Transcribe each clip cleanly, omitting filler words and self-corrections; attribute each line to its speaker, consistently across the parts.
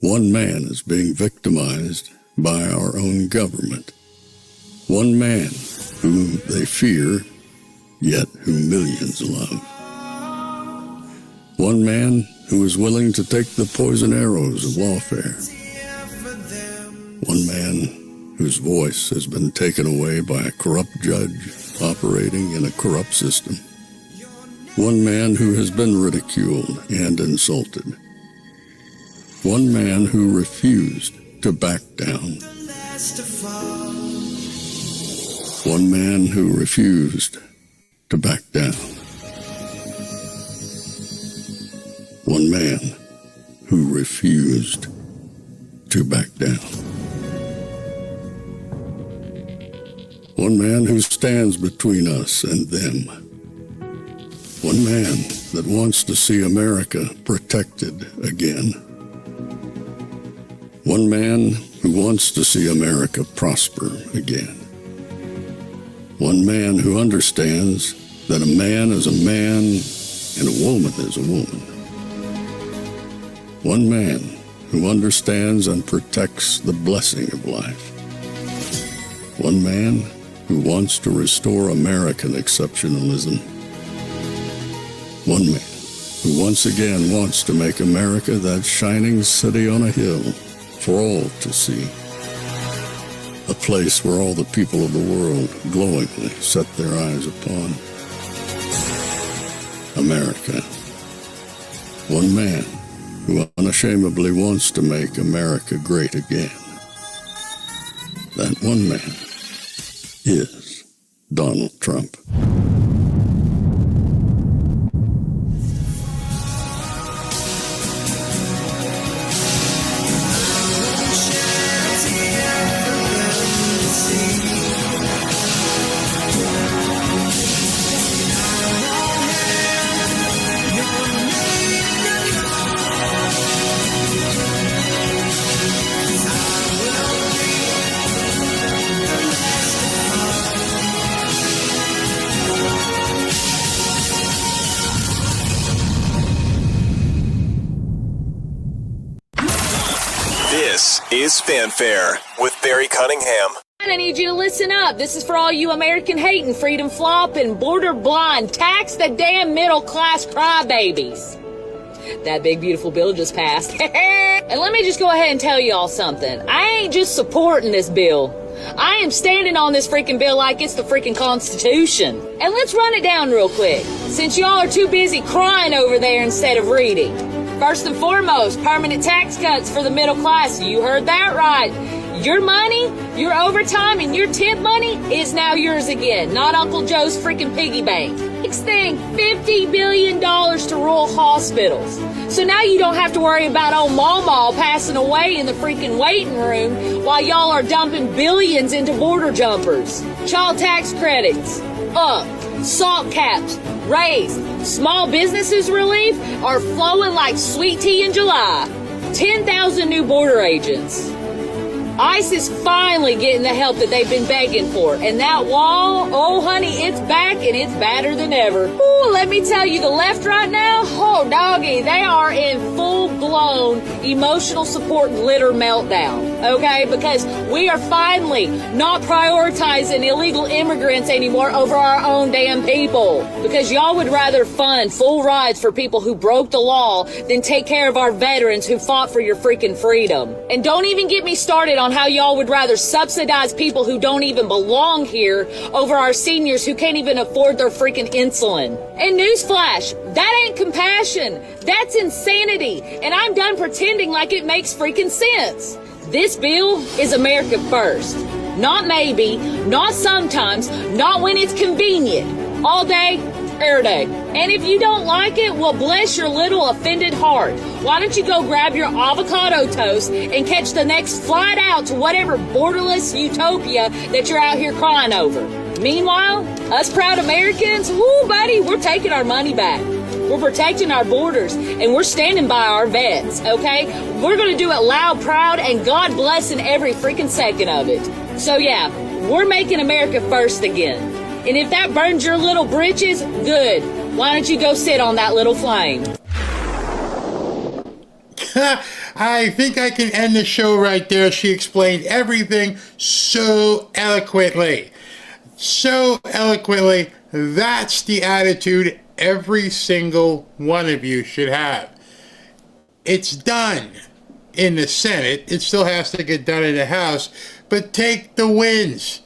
Speaker 1: One man is being victimized by our own government. One man whom they fear, yet whom millions love. One man who is willing to take the poison arrows of lawfare. One man whose voice has been taken away by a corrupt judge operating in a corrupt system. One man who has been ridiculed and insulted. One man who refused to back down. One man who refused to back down. One man who refused to back down. One man who stands between us and them. One man that wants to see America protected again. One man who wants to see America prosper again. One man who understands that a man is a man and a woman is a woman. One man who understands and protects the blessing of life. One man who wants to restore American exceptionalism. One man who once again wants to make America that shining city on a hill for all to see. A place where all the people of the world glowingly set their eyes upon. America. One man who unashamedly wants to make America great again. That one man is Donald Trump.
Speaker 2: This is Fanfare with Barry Cunningham.
Speaker 3: I need you to listen up. This is for all you American hating, freedom flopping, border blind, tax the damn middle class crybabies. That big beautiful bill just passed. And let me just go ahead and tell you all something. I ain't just supporting this bill. I am standing on this freaking bill like it's the freaking Constitution. And let's run it down real quick, since y'all are too busy crying over there instead of reading. First and foremost, permanent tax cuts for the middle class. You heard that right. Your money, your overtime, and your tip money is now yours again, not Uncle Joe's freaking piggy bank. Next thing, $50 billion to rural hospitals. So now you don't have to worry about old Mama passing away in the freaking waiting room while y'all are dumping billions into border jumpers. Child tax credits, up. Salt caps, raised. Small businesses relief are flowing like sweet tea in July. 10,000 new border agents. ICE is finally getting the help that they've been begging for. And that wall, oh honey, it's back and it's badder than ever. Ooh, let me tell you, the left right now, oh doggy, they are in full-blown emotional support glitter meltdown, okay? Because we are finally not prioritizing illegal immigrants anymore over our own damn people. Because y'all would rather fund full rides for people who broke the law than take care of our veterans who fought for your freaking freedom. And don't even get me started on how y'all would rather subsidize people who don't even belong here over our seniors who can't even afford their freaking insulin. And newsflash, that ain't compassion. That's insanity. And I'm done pretending like it makes freaking sense. This bill is America first. Not maybe, not sometimes, not when it's convenient. All day, every day. And if you don't like it, well, bless your little offended heart. Why don't you go grab your avocado toast and catch the next flight out to whatever borderless utopia that you're out here crying over. Meanwhile, us proud Americans, woo, buddy, we're taking our money back. We're protecting our borders, and we're standing by our vets, okay? We're going to do it loud, proud, and God blessing every freaking second of it. So, yeah, we're making America first again. And if that burns your little britches, good. Why don't you go sit on that little flame?
Speaker 4: I think I can end the show right there. She explained everything so eloquently. So eloquently. That's the attitude every single one of you should have. It's done in the Senate. It still has to get done in the House. But take the wins.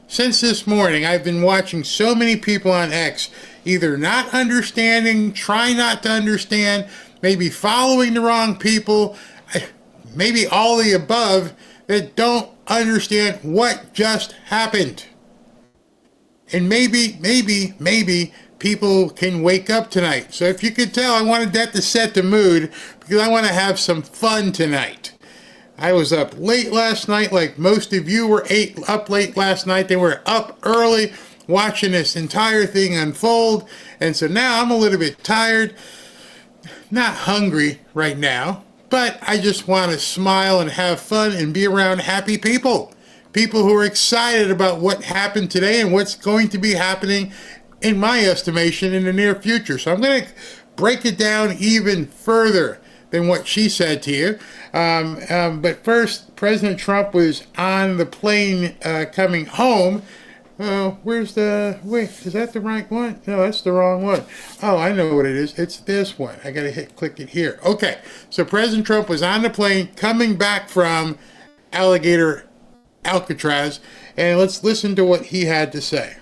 Speaker 4: Since this morning, I've been watching so many people on X either not understanding, trying not to understand, maybe following the wrong people, maybe all the above, that don't understand what just happened. And maybe people can wake up tonight. So if you could tell, I wanted that to set the mood because I want to have some fun tonight. I was up late last night, like most of you were up late last night. They were up early watching this entire thing unfold. And so now I'm a little bit tired, not hungry right now, but I just want to smile and have fun and be around happy people. People who are excited about what happened today and what's going to be happening, in my estimation, in the near future. So I'm going to break it down even further than what she said to you. But first, President Trump was on the plane coming home. Wait, is that the right one? No, that's the wrong one. Oh, I know what it is. It's this one. I got to click it here. Okay, so President Trump was on the plane coming back from Alcatraz, and let's listen to what he had to say.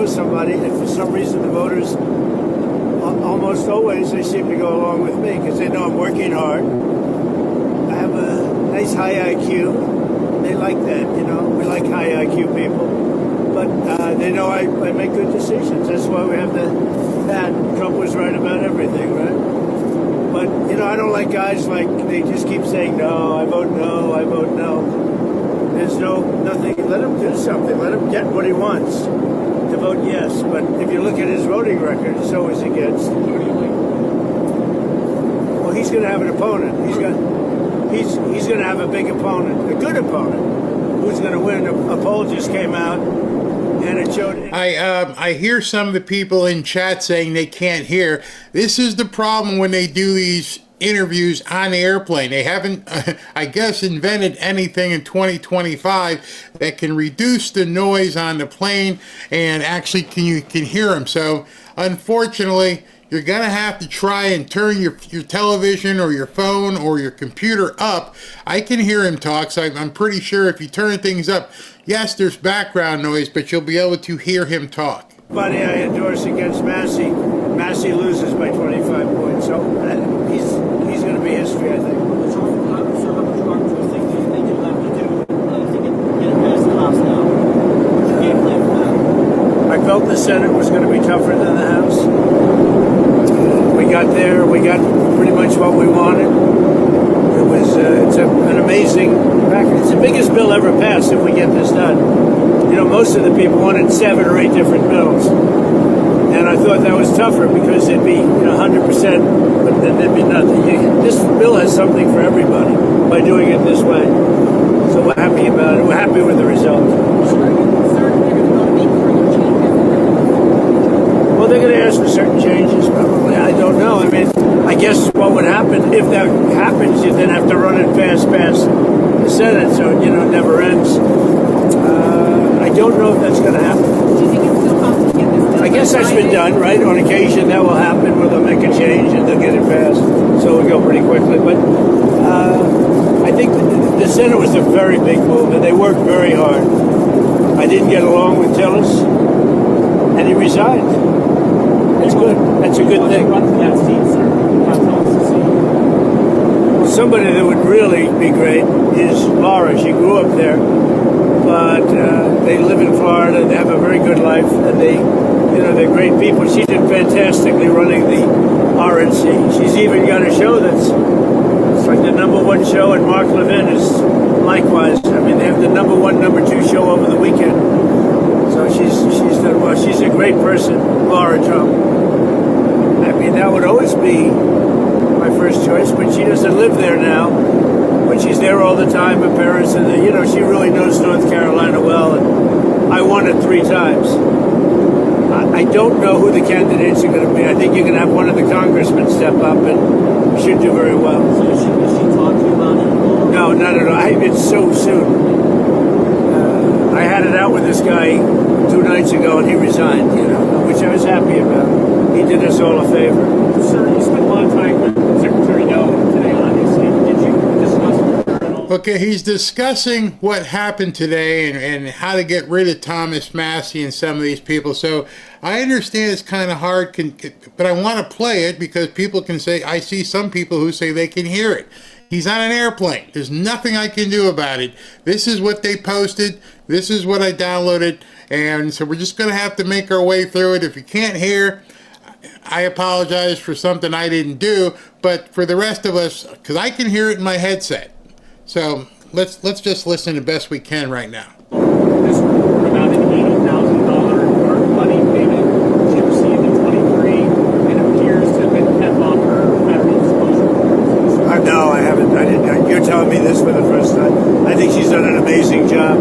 Speaker 4: Somebody, and for some reason the voters almost always they seem to go along with me because they know I'm working hard. I have a nice high IQ. They like that, we like high IQ people. But they know I make good decisions. That's why we have that Trump was right about everything, right? But I don't like guys like they just keep saying no, I vote no, I vote no. There's nothing. Let him do something. Let him get what he wants. To vote yes, but if you look at his voting record, it's always against. Well, he's going to have an opponent. He's going to have a big opponent, a good opponent, who's going to win. A poll just came out, and it showed. I hear some of the people in chat saying they can't hear. This is the problem when they do these interviews on the airplane. They haven't, I guess, invented anything in 2025 that can reduce the noise on the plane and actually you can hear them. So unfortunately, you're going to have to try and turn your television or your phone or your computer up. I can hear him talk, so I'm pretty sure if you turn things up, yes, there's background noise, but you'll be able to hear him talk. Buddy, I endorse against Massey. Massey loses by 25 points, so he's going to be history, I think. I felt the Senate was going to be tougher than the House. We got there. We got pretty much what we wanted. It was it's an amazing package. It's the biggest bill ever passed if we get this done. Most of the people wanted 7 or 8 different bills. And I thought that was tougher because it'd be 100%, but then there'd be nothing. This bill has something for everybody by doing it this way. So we're happy about it. We're happy with the result. Well, they're going to ask for certain changes, probably. I don't know. I mean, I guess
Speaker 5: guess what would happen if that happens, you then have to run it past the Senate, so it never ends. I don't know if that's going to happen.
Speaker 6: Do you think it's still possible to get this done?
Speaker 5: I guess that's been done, right? On occasion, that will happen where they'll make a change and they'll get it passed, so it'll go pretty quickly. But I think the Senate was a very big move, and they worked very hard. I didn't get along with Tillis, and he resigned. That's good. That's a good thing.
Speaker 6: Run for that seat, sir.
Speaker 5: Somebody that would really be great is Laura. She grew up there, but they live in Florida. They have a very good life, and they're great people. She did fantastically running the RNC. She's even got a show it's like the #1 show, and Mark Levin is likewise. I mean, they have the #1, #2 show over the weekend. So she's done well. She's a great person, Laura Trump. I mean, that would always be my first choice, but she doesn't live there now. But she's there all the time. Her parents, and she really knows North Carolina well. And I won it 3 times. I don't know who the candidates are going to be. I think you're going to have one of the congressmen step up, and should do very well.
Speaker 6: So is she talking to you about it?
Speaker 5: No, not at all. It's so soon. I had it out with this guy 2 nights ago, and he resigned. Which I was happy about. He did us all a favor.
Speaker 6: Sir, you spent a lot of time with Secretary No today, obviously. Did you discuss with her at all?
Speaker 4: Okay, he's discussing what happened today and how to get rid of Thomas Massey and some of these people. So I understand it's kind of hard, but I want to play it because people can say, I see some people who say they can hear it. He's on an airplane. There's nothing I can do about it. This is what they posted. This is what I downloaded. And so we're just going to have to make our way through it. If you can't hear, I apologize for something I didn't do. But for the rest of us, because I can hear it in my headset. So let's just listen the best we can right now.
Speaker 6: This report about an $80,000 money payment she received in 23 and appears to have been kept off her federal disclosure.
Speaker 5: No, I haven't. I didn't. You're telling me this for the first time. I think she's done an amazing job.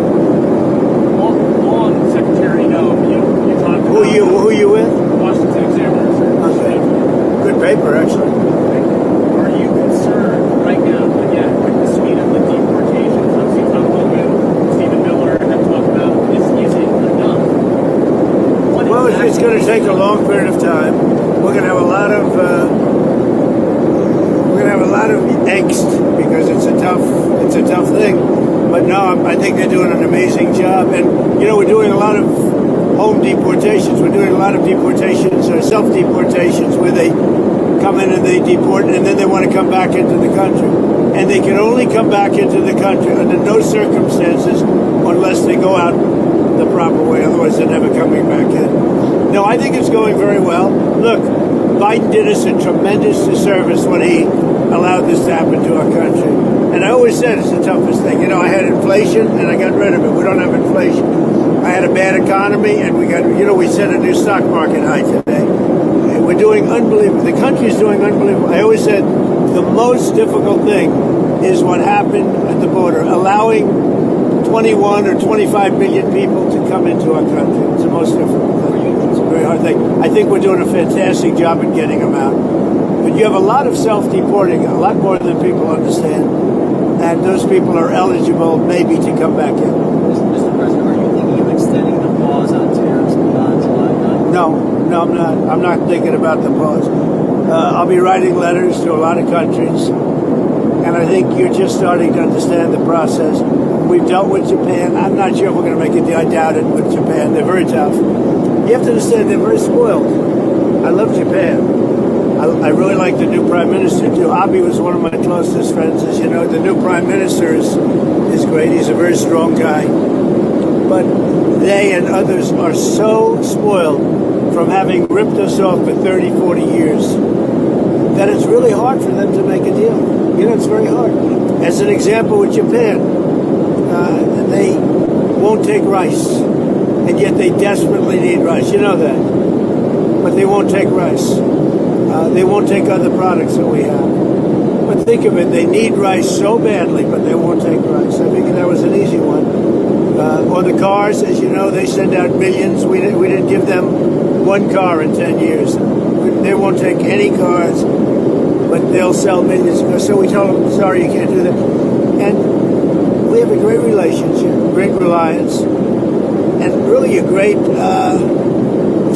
Speaker 6: On Secretary No, you talked about...
Speaker 5: Who are you with?
Speaker 6: Washington Examiner, sir.
Speaker 5: Okay. Good paper, actually.
Speaker 6: Are you concerned right now, again, with the speed of the deportations? Obviously, Tom Hogan, Stephen Miller have talked about this isn't enough.
Speaker 5: Well, it's going to take a long period of time. We're going to have a lot of angst because it's a tough thing. But no, I think they're doing an amazing job, and we're doing a lot of home deportations. We're doing a lot of deportations, self-deportations, where they come in and they deport, and then they want to come back into the country. And they can only come back into the country under no circumstances unless they go out the proper way. Otherwise, they're never coming back in. No, I think it's going very well. Look, Biden did us a tremendous disservice when he allowed this to happen to our country. And I always said it's the toughest thing. I had inflation, and I got rid of it. We don't have inflation. I had a bad economy, and we set a new stock market high today. We're doing unbelievable. The country is doing unbelievable. I always said the most difficult thing is what happened at the border, allowing 21 or 25 million people to come into our country. It's the most difficult thing. It's a very hard thing. I think we're doing a fantastic job in getting them out. But you have a lot of self-deporting, a lot more than people understand. And those people are eligible maybe to come back in.
Speaker 6: Mr. President, are you thinking of extending the pause on tariffs beyond July 9th?
Speaker 5: No, I'm not. I'm not thinking about the pause. I'll be writing letters to a lot of countries. And I think you're just starting to understand the process. We've dealt with Japan. I'm not sure if we're going to make it. I doubt it with Japan. They're very tough. You have to understand they're very spoiled. I love Japan. I really like the new prime minister too. Abe was one of my closest friends. As you know, the new prime minister is great. He's a very strong guy. But they and others are so spoiled from having ripped us off for 30, 40 years that it's really hard for them to make a deal. It's very hard. As an example with Japan, they won't take rice, and yet they desperately need rice. You know that. But they won't take rice. They won't take other products that we have. But think of it, they need rice so badly, but they won't take rice. I figured that was an easy one. On the cars, as you know, they send out millions. We didn't give them one car in 10 years. They won't take any cars. but they'll sell millions. So we tell them, sorry, you can't do that. And we have a great relationship, great reliance, and really a great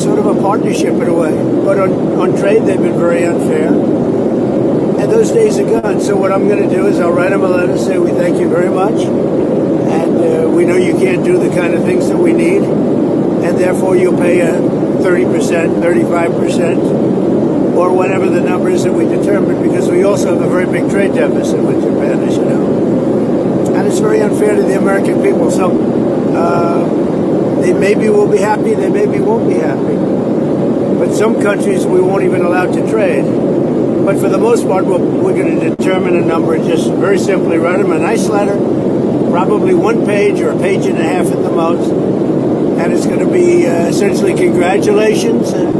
Speaker 5: sort of a partnership in a way. But on trade, they've been very unfair. And those days are gone. So what I'm going to do is I'll write them a letter, say we thank you very much, and we know you can't do the kind of things that we need, and therefore you'll pay a 30%, 35%, or whatever the number is that we determine, because we also have a very big trade deficit with Japan, as you know. And it's very unfair to the American people. So they maybe will be happy, they maybe won't be happy. But some countries we won't even allow to trade. But for the most part, we're going to determine a number, just very simply write them a nice letter, probably one page or a page and a half at the most. And it's going to be essentially congratulations. And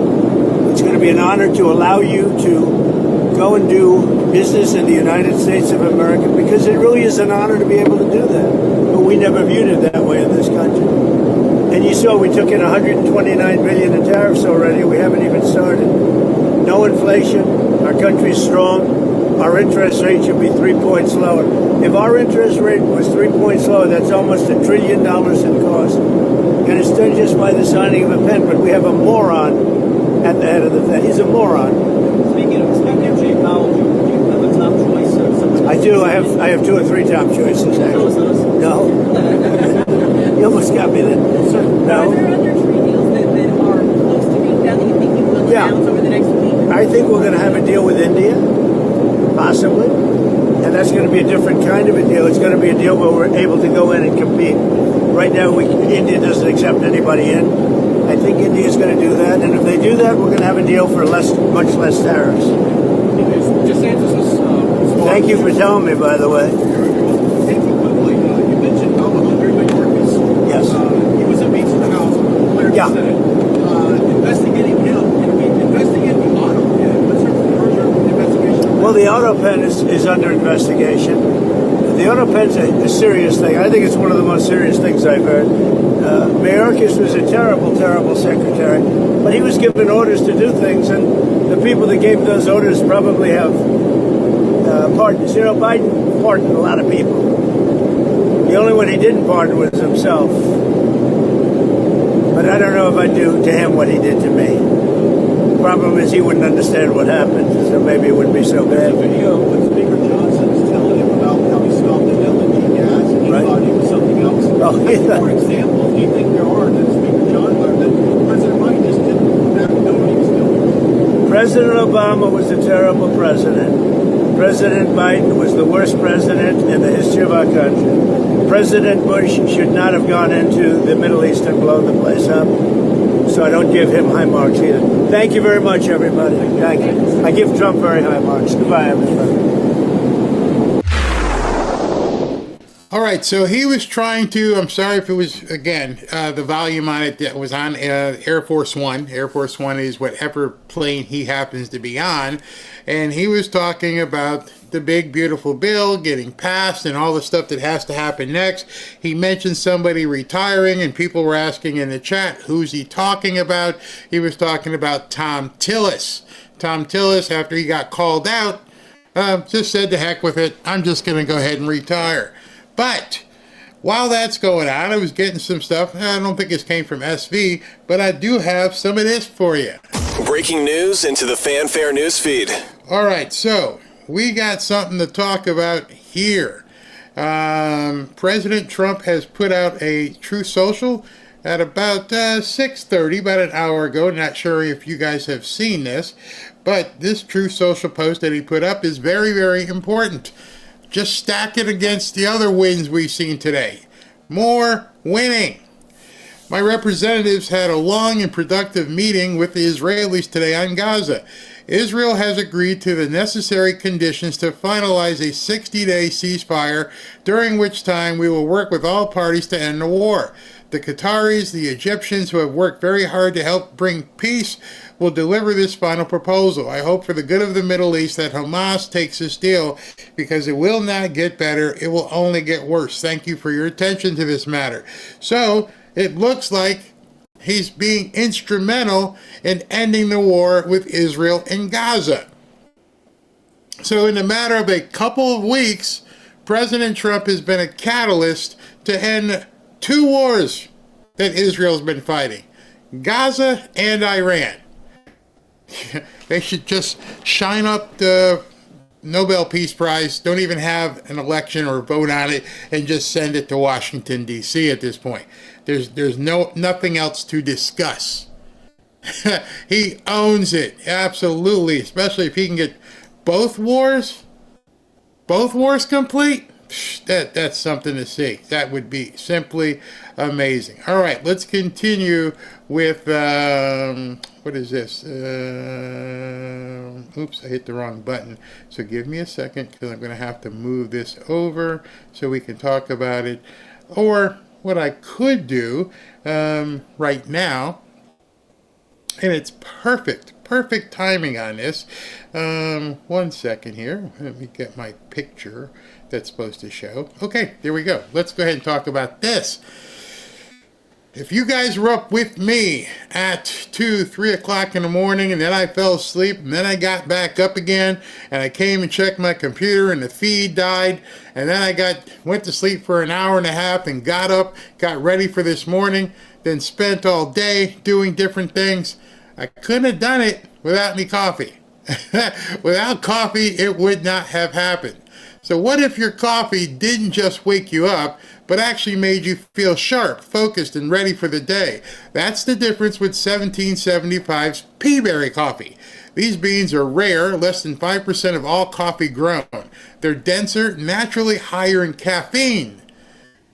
Speaker 5: it's going to be an honor to allow you to go and do business in the United States of America, because it really is an honor to be able to do that. But we never viewed it that way in this country. And you saw we took in 129 billion in tariffs already. We haven't even started. No inflation. Our country's strong. Our interest rate should be 3 points lower. If our interest rate was 3 points lower, that's almost $1 trillion in cost. And it's done just by the signing of a pen. But we have a moron at the head of the Fed. He's a moron.
Speaker 6: Speaking of Jay Powell, do you have a top choice of someone?
Speaker 5: I do. I have 2 or 3 top choices.
Speaker 6: Tell us those.
Speaker 5: No. You almost got me there.
Speaker 6: Are there
Speaker 5: No.
Speaker 6: other trade deals that are close to being done that you think you will announce over the next week?
Speaker 5: I think we're going to have a deal with India, possibly. And that's going to be a different kind of a deal. It's going to be a deal where we're able to go in and compete. Right now, India doesn't accept anybody in. I think India is going to do that. And if they do that, we're going to have a deal for much less tariffs. Thank you for telling me, by the way.
Speaker 7: You mentioned Alejandro Mayorkas.
Speaker 5: Yes.
Speaker 7: He was a Beach in the House, Claire
Speaker 5: Yeah.
Speaker 7: Senate. Investigating him, and we investigating the auto pen. What's your further investigation?
Speaker 5: Well, the auto pen is under investigation. The auto pen's a serious thing. I think it's one of the most serious things I've heard. Mayorkas was a terrible, terrible secretary, but he was given orders to do things, and the people that gave those orders probably have pardons. You know, Biden pardoned a lot of people. The only one he didn't pardon was himself. But I don't know if I'd do to him what he did to me. Problem is he wouldn't understand what happened, so maybe it wouldn't be so bad.
Speaker 7: The video with Speaker Johnson is telling him about how he stopped the LNG gas, and he
Speaker 5: Right.
Speaker 7: thought he was something else.
Speaker 5: Oh, yeah.
Speaker 7: For example, do you think there are that Speaker Johnson, or that President Biden just didn't know what he was doing?
Speaker 5: President Obama was a terrible president. President Biden was the worst president in the history of our country. President Bush should not have gone into the Middle East and blown the place up. So I don't give him high marks either. Thank you very much, everybody. Thank you. I give Trump very high marks. Goodbye, everybody.
Speaker 4: All right, so he was trying to, I'm sorry if it was, again, the volume on it that was on Air Force One. Air Force One is whatever plane he happens to be on. And he was talking about the big, beautiful bill getting passed and all the stuff that has to happen next. He mentioned somebody retiring, and people were asking in the chat, who's he talking about? He was talking about Tom Tillis. Tom Tillis, after he got called out, just said, to heck with it, I'm just going to go ahead and retire. But while that's going on, I was getting some stuff. I don't think this came from SV, but I do have some of this for you.
Speaker 2: Breaking news into the Fanfare newsfeed.
Speaker 4: All right, so we got something to talk about here. President Trump has put out a Truth Social at about 6:30, about an hour ago. Not sure if you guys have seen this, but this Truth Social post that he put up is very, very important. Just stack it against the other wins we've seen today. More winning. My representatives had a long and productive meeting with the Israelis today on Gaza. Israel has agreed to the necessary conditions to finalize a 60-day ceasefire, during which time we will work with all parties to end the war. The Qataris, the Egyptians, who have worked very hard to help bring peace, will deliver this final proposal. I hope for the good of the Middle East that Hamas takes this deal, because it will not get better, it will only get worse. Thank you for your attention to this matter. So, it looks like he's being instrumental in ending the war with Israel and Gaza. So in a matter of a couple of weeks, President Trump has been a catalyst to end 2 wars that Israel's been fighting, Gaza and Iran. They should just shine up the Nobel Peace Prize, don't even have an election or vote on it, and just send it to Washington, D.C. at this point. There's nothing else to discuss. He owns it, absolutely, especially if he can get both wars complete. That's something to see. That would be simply amazing. All right, let's continue with what is this? Oops, I hit the wrong button. So give me a second, because I'm going to have to move this over so we can talk about it. Or what I could do right now, and it's perfect timing on this. 1 second here. Let me get my picture that's supposed to show. Okay, there we go. Let's go ahead and talk about this. If you guys were up with me at 2, 3 o'clock in the morning, and then I fell asleep, and then I got back up again, and I came and checked my computer, and the feed died, and then I went to sleep for an hour and a half, and got up, got ready for this morning, then spent all day doing different things, I couldn't have done it without any coffee. Without coffee, it would not have happened. So what if your coffee didn't just wake you up, but actually made you feel sharp, focused, and ready for the day? That's the difference with 1775's Peaberry coffee. These beans are rare, less than 5% of all coffee grown. They're denser, naturally higher in caffeine.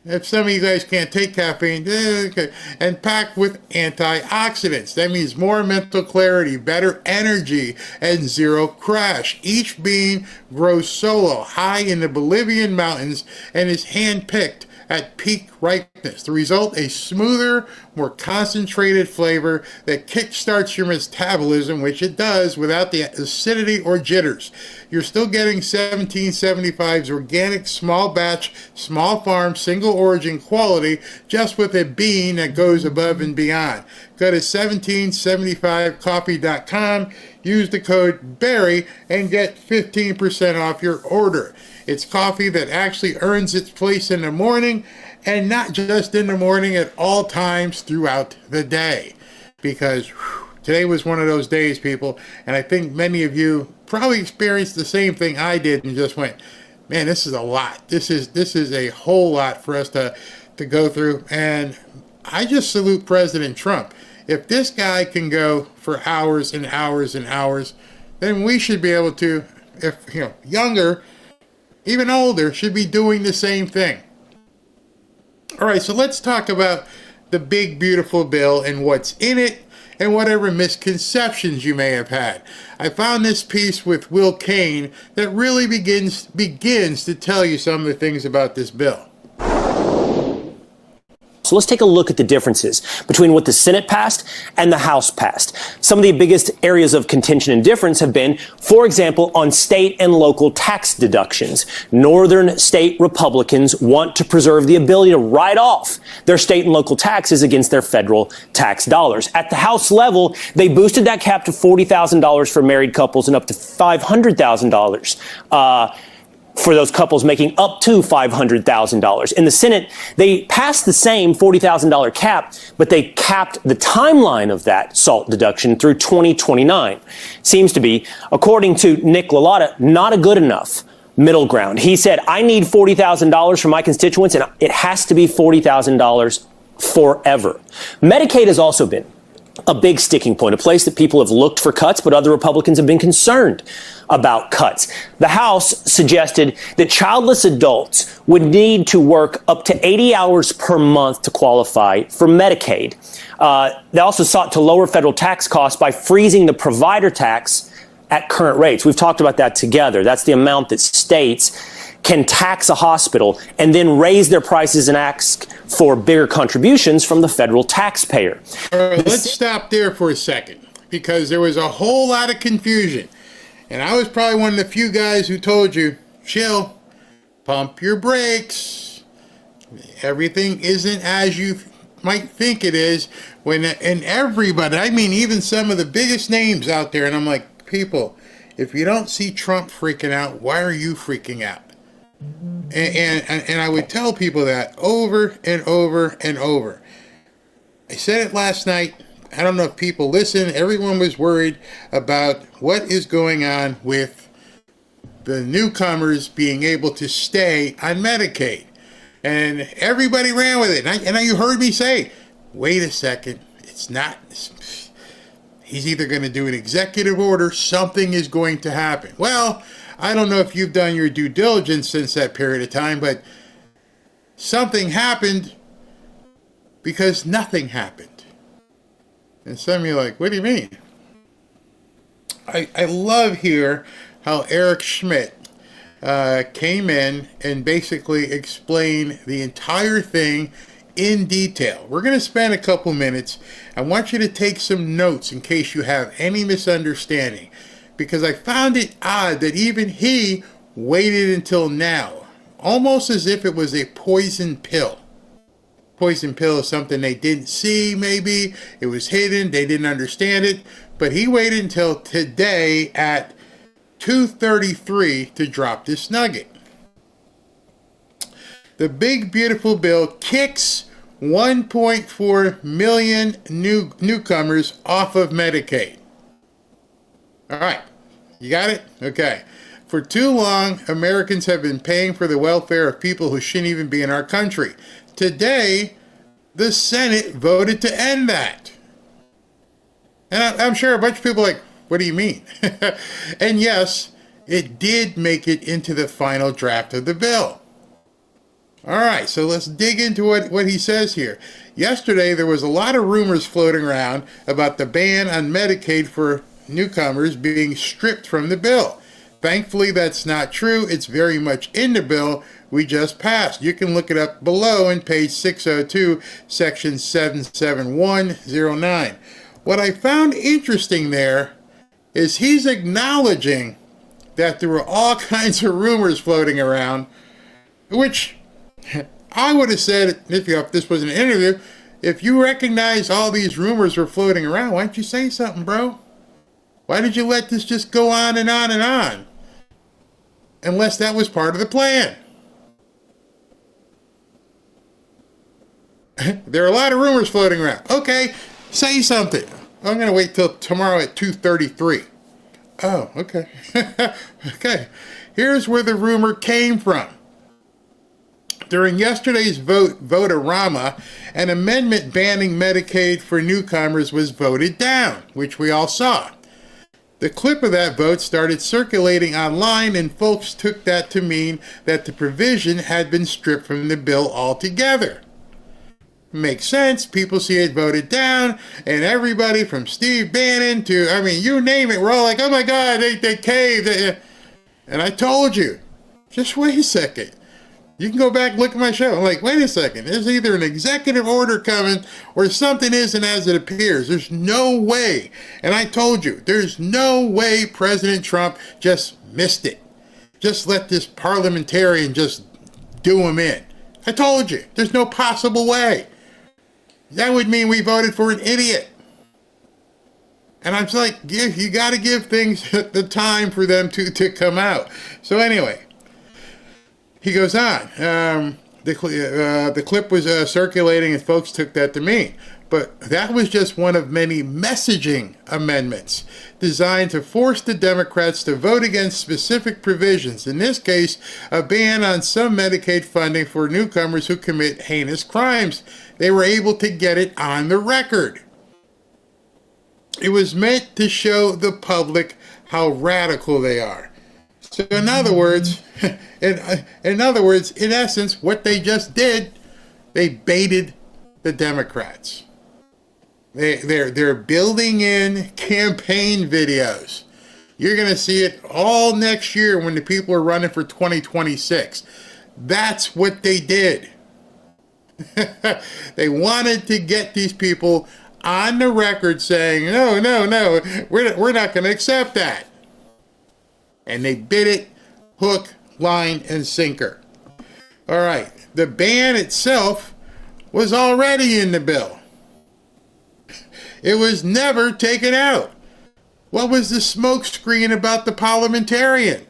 Speaker 4: If some of you guys can't take caffeine, okay. And packed with antioxidants. That means more mental clarity, better energy, and zero crash. Each bean grows solo, high in the Bolivian mountains, and is hand-picked at peak ripeness. The result, a smoother, more concentrated flavor that kickstarts your metabolism, which it does without the acidity or jitters. You're still getting 1775's organic, small batch, small farm, single origin quality, just with a bean that goes above and beyond. Go to 1775coffee.com, use the code BARRY, and get 15% off your order. It's coffee that actually earns its place in the morning, and not just in the morning, at all times throughout the day. Because today was one of those days, people, and I think many of you probably experienced the same thing I did and just went, man, this is a lot. This is a whole lot for us to go through. And I just salute President Trump. If this guy can go for hours and hours and hours, then we should be able to, if younger, even older, should be doing the same thing. All right, so let's talk about the big, beautiful bill and what's in it and whatever misconceptions you may have had. I found this piece with Will Kane that really begins to tell you some of the things about this bill.
Speaker 8: So let's take a look at the differences between what the Senate passed and the House passed. Some of the biggest areas of contention and difference have been, for example, on state and local tax deductions. Northern state Republicans want to preserve the ability to write off their state and local taxes against their federal tax dollars. At the House level, they boosted that cap to $40,000 for married couples and up to $500,000. For those couples making up to $500,000. In the Senate, they passed the same $40,000 cap, but they capped the timeline of that SALT deduction through 2029. Seems to be, according to Nick LaLotta, not a good enough middle ground. He said, I need $40,000 from my constituents, and it has to be $40,000 forever. Medicaid has also been a big sticking point, a place that people have looked for cuts, but other Republicans have been concerned about cuts. The House suggested that childless adults would need to work up to 80 hours per month to qualify for Medicaid. They also sought to lower federal tax costs by freezing the provider tax at current rates. We've talked about that together. That's the amount that states can tax a hospital and then raise their prices and ask for bigger contributions from the federal taxpayer.
Speaker 4: All right, let's stop there for a second, because there was a whole lot of confusion. And I was probably one of the few guys who told you, chill, pump your brakes. Everything isn't as you might think it is. And everybody, I mean, even some of the biggest names out there, and I'm like, people, if you don't see Trump freaking out, why are you freaking out? And I would tell people that over and over and over. I said it last night. I don't know if people listen. Everyone was worried about what is going on with the newcomers being able to stay on Medicaid. And everybody ran with it. And you heard me say, wait a second. It's not. He's either going to do an executive order. Something is going to happen. Well, I don't know if you've done your due diligence since that period of time, but something happened because nothing happened. And some of you are like, what do you mean? I love here how Eric Schmidt came in and basically explained the entire thing in detail. We're going to spend a couple minutes. I want you to take some notes in case you have any misunderstanding, because I found it odd that even he waited until now, almost as if it was a poison pill. Poison pill is something they didn't see, maybe. It was hidden. They didn't understand it. But he waited until today at 2:33 to drop this nugget. The big, beautiful bill kicks 1.4 million newcomers off of Medicaid. All right. You got it? Okay. For too long, Americans have been paying for the welfare of people who shouldn't even be in our country. Today, the Senate voted to end that. And I'm sure a bunch of people are like, what do you mean? And yes, it did make it into the final draft of the bill. All right, so let's dig into what he says here. Yesterday, there was a lot of rumors floating around about the ban on Medicaid for newcomers being stripped from the bill. Thankfully, that's not true. It's very much in the bill we just passed. You can look it up below in page 602, section 77109. What I found interesting there is he's acknowledging that there were all kinds of rumors floating around, which I would have said, if this was an interview, if you recognize all these rumors were floating around, why don't you say something, bro? Why did you let this just go on and on and on? Unless that was part of the plan. There are a lot of rumors floating around. Okay, say something. I'm going to wait till tomorrow at 2:33. Oh, okay. Okay. Here's where the rumor came from. During yesterday's vote-a-rama, an amendment banning Medicaid for newcomers was voted down, which we all saw. The clip of that vote started circulating online, and folks took that to mean that the provision had been stripped from the bill altogether. Makes sense. People see it voted down, and everybody from Steve Bannon to, you name it, we're all like, oh my God, they caved. And I told you, just wait a second. You can go back and look at my show. I'm like, wait a second. There's either an executive order coming or something isn't as it appears. There's no way. And I told you, there's no way President Trump just missed it. Just let this parliamentarian just do him in. I told you, there's no possible way. That would mean we voted for an idiot. And I'm just like, you got to give things the time for them to come out. So anyway. He goes on. The clip was circulating and folks took that to mean. But that was just one of many messaging amendments designed to force the Democrats to vote against specific provisions. In this case, a ban on some Medicaid funding for newcomers who commit heinous crimes. They were able to get it on the record. It was meant to show the public how radical they are. So in other words, in essence, what they just did, they baited the Democrats. They're building in campaign videos. You're going to see it all next year when the people are running for 2026. That's what they did. They wanted to get these people on the record saying, no, we're not going to accept that. And they bid it hook, line, and sinker. All right. The ban itself was already in the bill. It was never taken out. What was the smokescreen about the parliamentarian?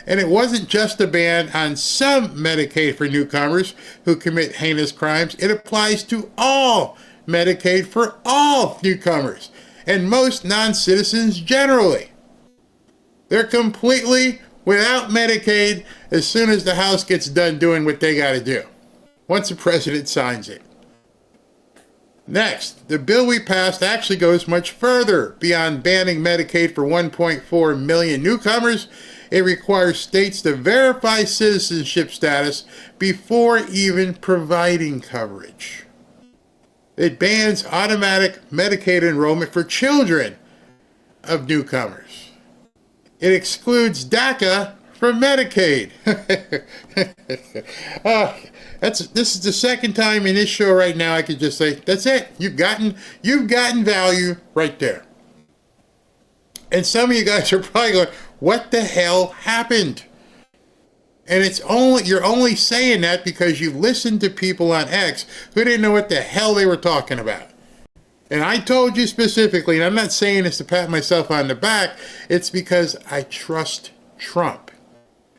Speaker 4: And it wasn't just a ban on some Medicaid for newcomers who commit heinous crimes. It applies to all Medicaid for all newcomers and most non-citizens generally. They're completely without Medicaid as soon as the House gets done doing what they got to do, once the president signs it. Next, the bill we passed actually goes much further beyond banning Medicaid for 1.4 million newcomers. It requires states to verify citizenship status before even providing coverage. It bans automatic Medicaid enrollment for children of newcomers. It excludes DACA from Medicaid. This is the second time in this show right now I could just say, that's it. You've gotten value right there. And some of you guys are probably going, what the hell happened? And you're only saying that because you listened to people on X who didn't know what the hell they were talking about. And I told you specifically, and I'm not saying this to pat myself on the back, it's because I trust Trump.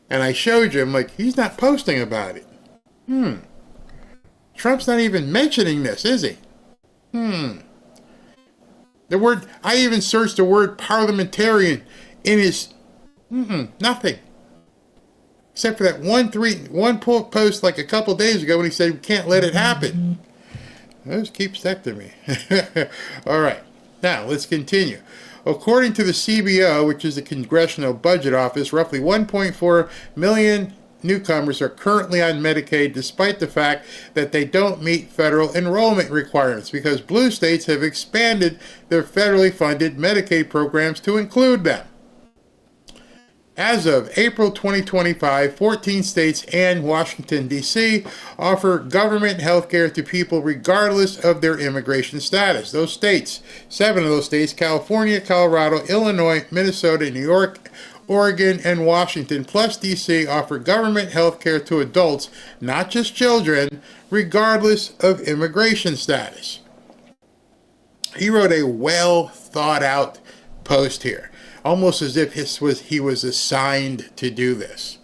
Speaker 4: And I showed you, I'm like, he's not posting about it. Trump's not even mentioning this, is he? The word, I even searched the word parliamentarian in his, nothing. Except for that one post like a couple days ago when he said we can't let it happen. Those keeps that to me. All right, now let's continue. According to the CBO, which is the Congressional Budget Office, roughly 1.4 million newcomers are currently on Medicaid despite the fact that they don't meet federal enrollment requirements because blue states have expanded their federally funded Medicaid programs to include them. As of April 2025, 14 states and Washington, D.C. offer government health care to people regardless of their immigration status. Those states, 7 of those states, California, Colorado, Illinois, Minnesota, New York, Oregon, and Washington, plus D.C. offer government health care to adults, not just children, regardless of immigration status. He wrote a well-thought-out post here, almost as if he was assigned to do this.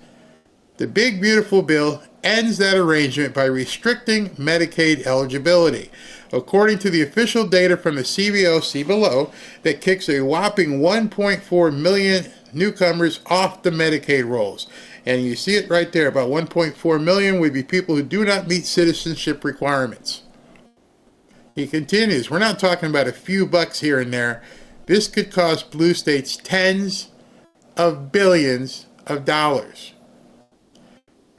Speaker 4: The big, beautiful bill ends that arrangement by restricting Medicaid eligibility. According to the official data from the CBO, see below, that kicks a whopping 1.4 million newcomers off the Medicaid rolls. And you see it right there, about 1.4 million would be people who do not meet citizenship requirements. He continues, we're not talking about a few bucks here and there. This could cost blue states tens of billions of dollars.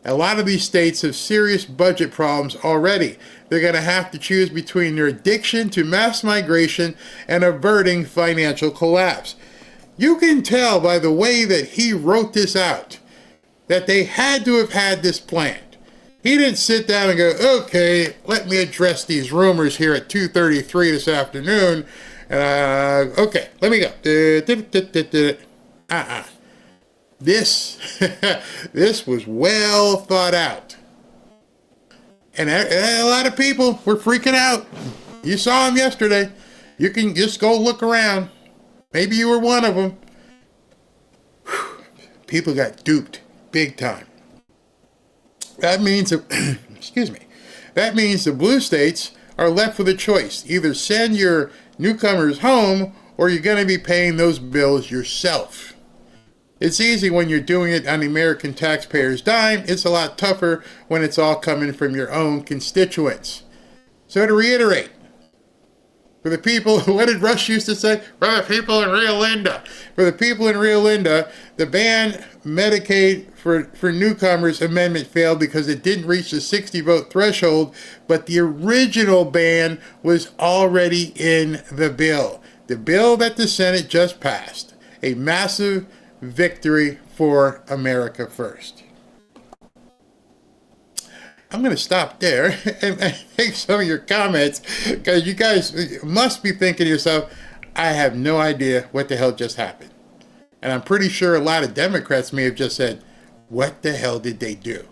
Speaker 4: A lot of these states have serious budget problems already. They're going to have to choose between their addiction to mass migration and averting financial collapse. You can tell by the way that he wrote this out that they had to have had this planned. He didn't sit down and go, okay, let me address these rumors here at 2:33 this afternoon. Okay, let me go. This was well thought out. And a lot of people were freaking out. You saw them yesterday. You can just go look around. Maybe you were one of them. People got duped big time. That means, excuse me, that means the blue states are left with a choice. Either send your newcomers home or you're going to be paying those bills yourself. It's easy when you're doing it on the American taxpayer's dime. It's a lot tougher when it's all coming from your own constituents. So to reiterate, for the people, what did Rush used to say? For the people in Rio Linda. For the people in Rio Linda, the ban Medicaid for newcomers amendment failed because it didn't reach the 60-vote threshold, but the original ban was already in the bill. The bill that the Senate just passed. A massive victory for America First. I'm going to stop there and take some of your comments because you guys must be thinking to yourself, I have no idea what the hell just happened. And I'm pretty sure a lot of Democrats may have just said, what the hell did they do?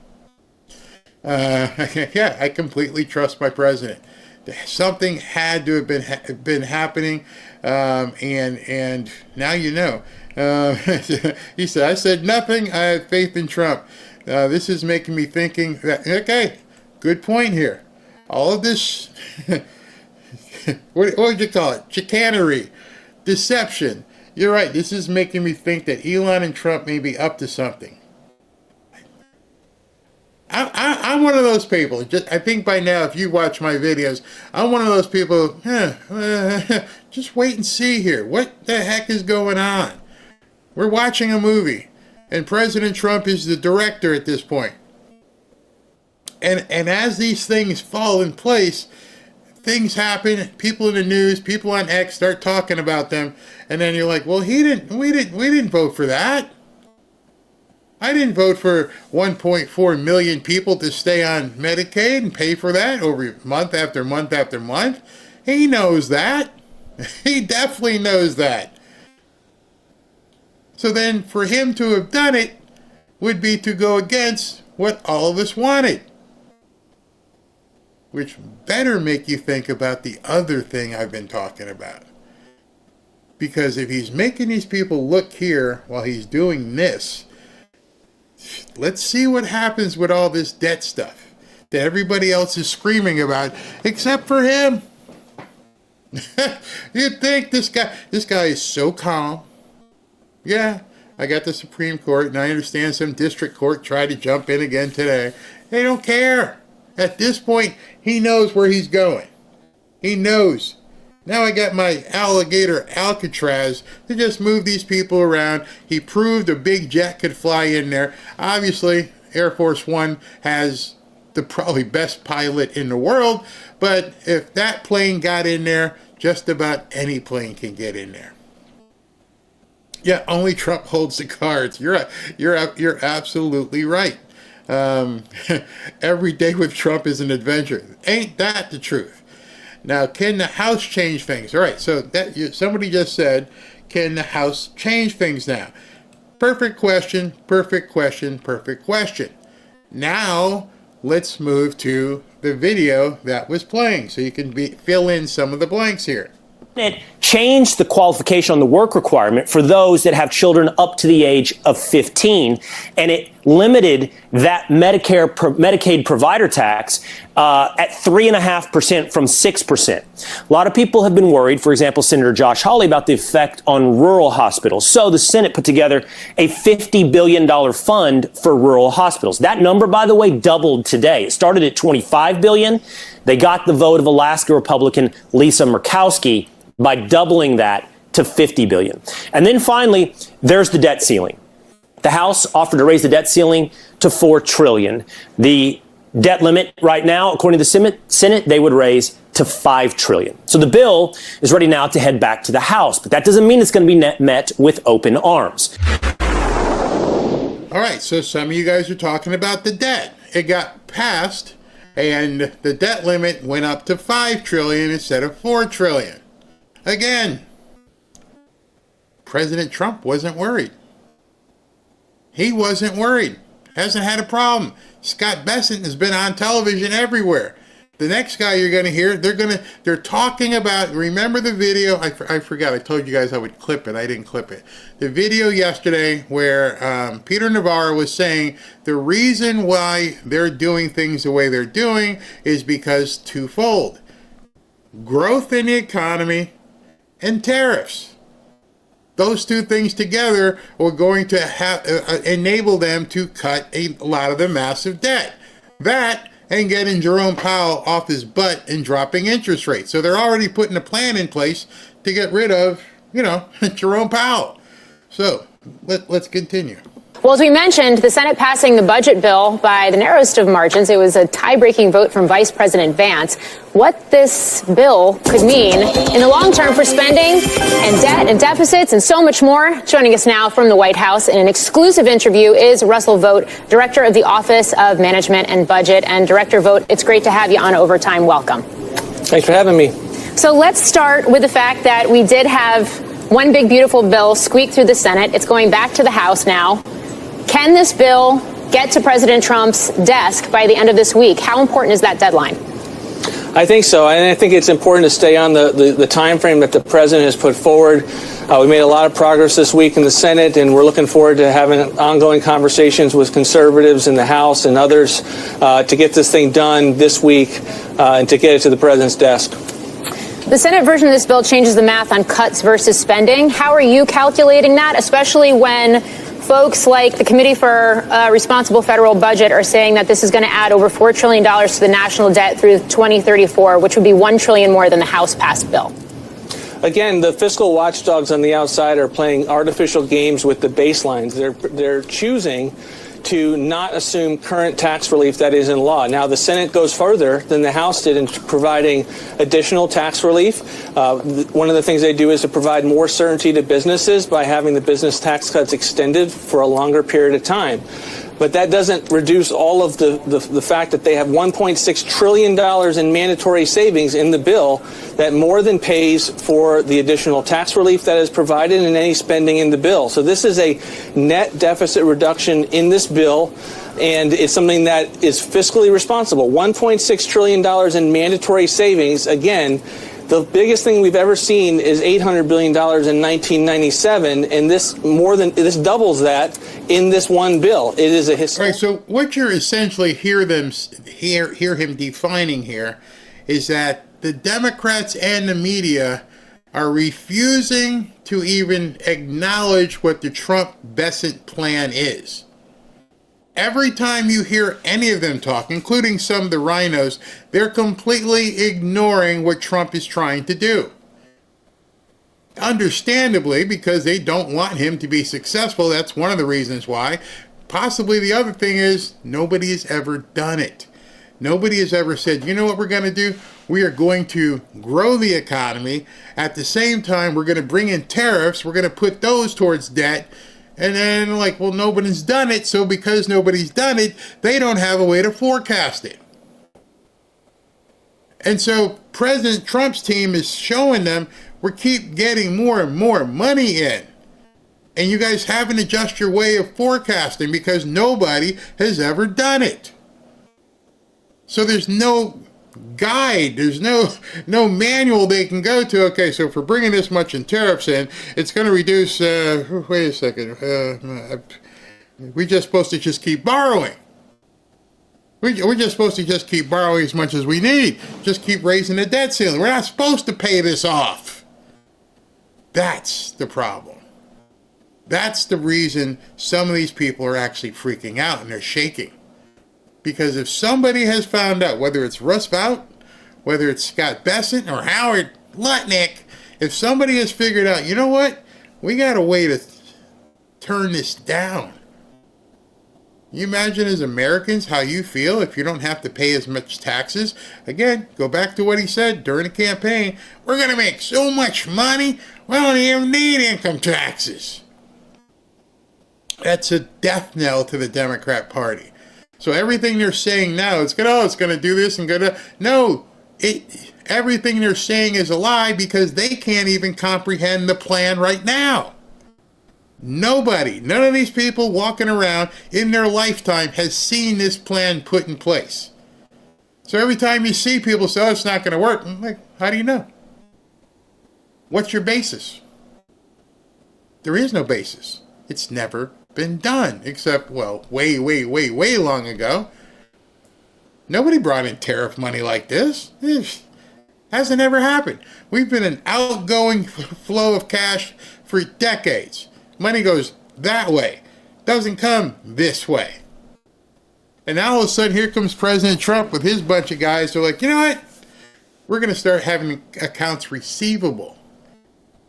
Speaker 4: Yeah, I completely trust my president. Something had to have been happening, and now you know. He said, "I said nothing. I have faith in Trump." This is making me thinking that, okay, good point here. All of this, what would you call it? Chicanery, deception. You're right. This is making me think that Elon and Trump may be up to something. I'm one of those people. I think by now, if you watch my videos, I'm one of those people, just wait and see here. What the heck is going on? We're watching a movie, and President Trump is the director at this point. And as these things fall in place, things happen, people in the news, people on X start talking about them, and then you're like, well, we didn't vote for that. I didn't vote for 1.4 million people to stay on Medicaid and pay for that over month after month after month. He knows that. He definitely knows that. So then for him to have done it would be to go against what all of us wanted. Which better make you think about the other thing I've been talking about. Because if he's making these people look here while he's doing this, let's see what happens with all this debt stuff that everybody else is screaming about, except for him. You'd think this guy is so calm. Yeah, I got the Supreme Court, and I understand some district court tried to jump in again today. They don't care. At this point, he knows where he's going. He knows. Now I got my alligator Alcatraz to just move these people around. He proved a big jet could fly in there. Obviously, Air Force One has the probably best pilot in the world, but if that plane got in there, just about any plane can get in there. Yeah, only Trump holds the cards. You're absolutely right. Every day with Trump is an adventure. Ain't that the truth? Now, can the House change things? All right, so somebody just said, can the House change things now? Perfect question, perfect question, perfect question. Now, let's move to the video that was playing so you can fill in some of the blanks here.
Speaker 8: It changed the qualification on the work requirement for those that have children up to the age of 15, and it limited that Medicaid provider tax at 3.5% from 6%. A lot of people have been worried, for example, Senator Josh Hawley, about the effect on rural hospitals. So the Senate put together a $50 billion fund for rural hospitals. That number, by the way, doubled today. It started at $25 billion. They got the vote of Alaska Republican Lisa Murkowski by doubling that to $50 billion. And then finally, there's the debt ceiling. The House offered to raise the debt ceiling to $4 trillion. The debt limit right now, according to the Senate, they would raise to $5 trillion. So the bill is ready now to head back to the House, but that doesn't mean it's going to be met with open arms.
Speaker 4: All right, so some of you guys are talking about the debt. It got passed, and the debt limit went up to $5 trillion instead of $4 trillion. Again, President Trump wasn't worried. He wasn't worried. Hasn't had a problem. Scott Bessent has been on television everywhere. The next guy you're going to hear, they're talking about, remember the video? I forgot. I told you guys I would clip it. I didn't clip it. The video yesterday where Peter Navarro was saying the reason why they're doing things the way they're doing is because twofold. Growth in the economy and tariffs. Those two things together are going to enable them to cut a lot of the massive debt. That and getting Jerome Powell off his butt and dropping interest rates. So they're already putting a plan in place to get rid of, Jerome Powell. So let's continue.
Speaker 9: Well, as we mentioned, the Senate passing the budget bill by the narrowest of margins. It was a tie-breaking vote from Vice President Vance. What this bill could mean in the long term for spending and debt and deficits and so much more. Joining us now from the White House in an exclusive interview is Russell Vought, Director of the Office of Management and Budget. And Director Vought, it's great to have you on Overtime. Welcome.
Speaker 10: Thanks for having me.
Speaker 9: So let's start with the fact that we did have one big, beautiful bill squeak through the Senate. It's going back to the House now. Can this bill get to President Trump's desk by the end of this week? How important is that deadline?
Speaker 10: I think so, and I think it's important to stay on the time frame that the president has put forward. We made a lot of progress this week in the Senate, and we're looking forward to having ongoing conversations with conservatives in the House and others to get this thing done this week and to get it to the president's desk.
Speaker 9: The Senate version of this bill changes the math on cuts versus spending. How are you calculating that, especially when folks like the Committee for Responsible Federal Budget are saying that this is going to add over $4 trillion to the national debt through 2034, which would be $1 trillion more than the House-passed bill?
Speaker 10: Again, the fiscal watchdogs on the outside are playing artificial games with the baselines. They're choosing to not assume current tax relief that is in law. Now, the Senate goes further than the House did in providing additional tax relief. One of the things they do is to provide more certainty to businesses by having the business tax cuts extended for a longer period of time. But that doesn't reduce all of the fact that they have $1.6 trillion in mandatory savings in the bill that more than pays for the additional tax relief that is provided and any spending in the bill. So this is a net deficit reduction in this bill, and it's something that is fiscally responsible. $1.6 trillion in mandatory savings. Again, the biggest thing we've ever seen is $800 billion in 1997, and this doubles that in this one bill. It is a historic.
Speaker 4: Right. So what you're essentially hear him defining here is that the Democrats and the media are refusing to even acknowledge what the Trump-Bessent plan is. Every time you hear any of them talk, including some of the rhinos, they're completely ignoring what Trump is trying to do. Understandably, because they don't want him to be successful. That's one of the reasons why. Possibly the other thing is nobody has ever done it. Nobody has ever said, you know what we're going to do? We are going to grow the economy. At the same time, we're going to bring in tariffs. We're going to put those towards debt. And then, well, nobody's done it, so because nobody's done it, they don't have a way to forecast it. And so President Trump's team is showing them we keep getting more and more money in. And you guys haven't adjusted your way of forecasting because nobody has ever done it. So there's no guide, there's no manual they can go to. Okay, so if we're bringing this much in tariffs in, it's going to reduce, wait a second, we're just supposed to just keep borrowing. We're just supposed to just keep borrowing as much as we need. Just keep raising the debt ceiling. We're not supposed to pay this off. That's the problem. That's the reason some of these people are actually freaking out and they're shaking. Because if somebody has found out, whether it's Roosevelt, whether it's Scott Bessent or Howard Lutnick, if somebody has figured out, you know what, we got a way to turn this down. You imagine as Americans how you feel if you don't have to pay as much taxes? Again, go back to what he said during the campaign. We're going to make so much money, we don't even need income taxes. That's a death knell to the Democrat Party. So everything they're saying now, it's going to do this and no, everything they're saying is a lie because they can't even comprehend the plan right now. Nobody, none of these people walking around in their lifetime has seen this plan put in place. So every time you see people say, oh, it's not going to work, I'm like, how do you know? What's your basis? There is no basis. It's never been done, except, well, way long ago. Nobody brought in tariff money like this. It hasn't ever happened. We've been an outgoing flow of cash for decades. Money goes that way. Doesn't come this way. And now all of a sudden, here comes President Trump with his bunch of guys who are like, you know what? We're going to start having accounts receivable.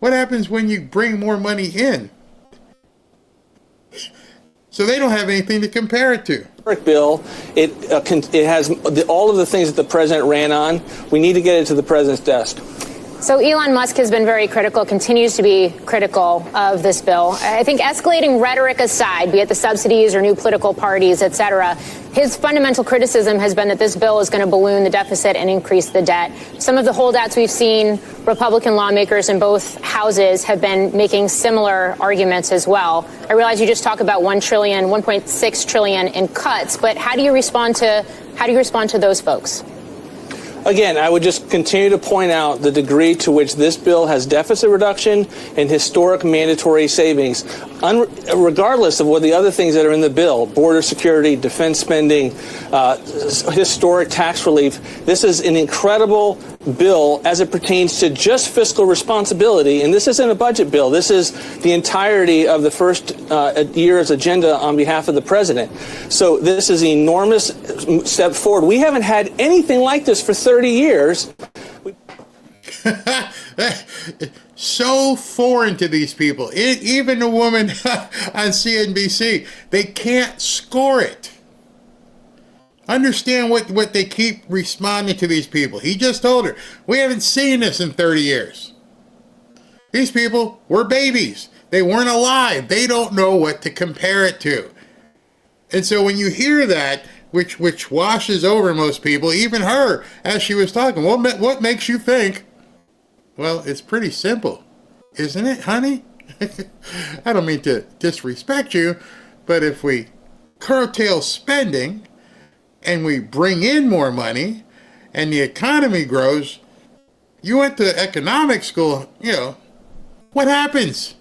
Speaker 4: What happens when you bring more money in? So they don't have anything to compare it to.
Speaker 10: Bill, it has all of the things that the president ran on. We need to get it to the president's desk.
Speaker 9: So Elon Musk has been very critical, continues to be critical of this bill. I think escalating rhetoric aside, be it the subsidies or new political parties, et cetera, his fundamental criticism has been that this bill is going to balloon the deficit and increase the debt. Some of the holdouts we've seen, Republican lawmakers in both houses, have been making similar arguments as well. I realize you just talked about $1.6 trillion in cuts, but how do you respond to those folks?
Speaker 10: Again, I would just continue to point out the degree to which this bill has deficit reduction and historic mandatory savings, regardless of what the other things that are in the bill, border security, defense spending, historic tax relief. This is an incredible bill as it pertains to just fiscal responsibility, and this isn't a budget bill. This is the entirety of the first year's agenda on behalf of the president. So this is an enormous step forward. We haven't had anything like this for 30 years.
Speaker 4: So foreign to these people. Even the woman on CNBC, they can't score it. Understand what they keep responding to these people. He just told her, we haven't seen this in 30 years. These people were babies. They weren't alive. They don't know what to compare it to. And so when you hear that, which washes over most people, even her, as she was talking, what makes you think? Well, it's pretty simple, isn't it, honey? I don't mean to disrespect you, but if we curtail spending and we bring in more money and the economy grows, you went to economic school, what happens?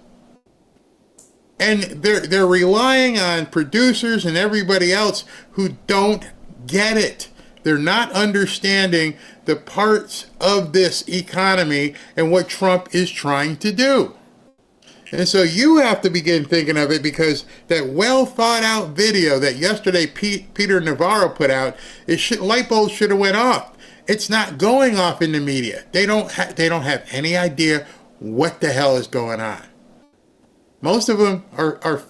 Speaker 4: And they're relying on producers and everybody else who don't get it. They're not understanding the parts of this economy and what Trump is trying to do. And so you have to begin thinking of it, because that well thought out video that yesterday Peter Navarro put out, light bulbs should have went off. It's not going off in the media. They don't have any idea what the hell is going on. Most of them are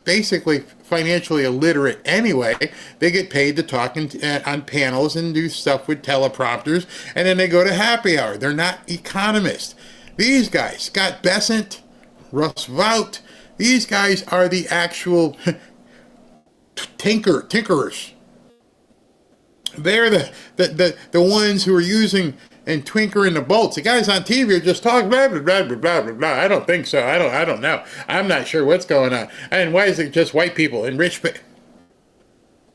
Speaker 4: basically financially illiterate anyway. They get paid to talk on panels and do stuff with teleprompters, and then they go to happy hour. They're not economists. These guys, Scott Bessent, Russ Vought, these guys are the actual tinkerers. They're the ones who are using and twinkering the bolts. The guys on TV are just talking blah blah blah blah blah blah blah. I don't think so. I don't know. I'm not sure what's going on. And why is it just white people and rich people?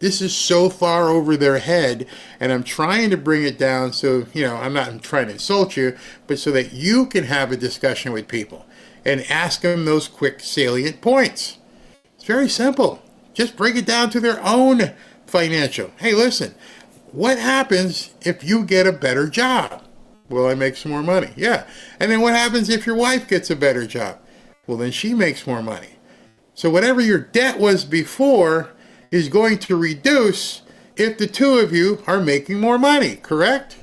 Speaker 4: This is so far over their head, and I'm trying to bring it down so, I'm not trying to insult you, but so that you can have a discussion with people and ask them those quick salient points. It's very simple. Just bring it down to their own financial. Hey, listen, what happens if you get a better job? Well, I make some more money. Yeah. And then what happens if your wife gets a better job? Well, then she makes more money. So whatever your debt was before is going to reduce if the two of you are making more money, correct?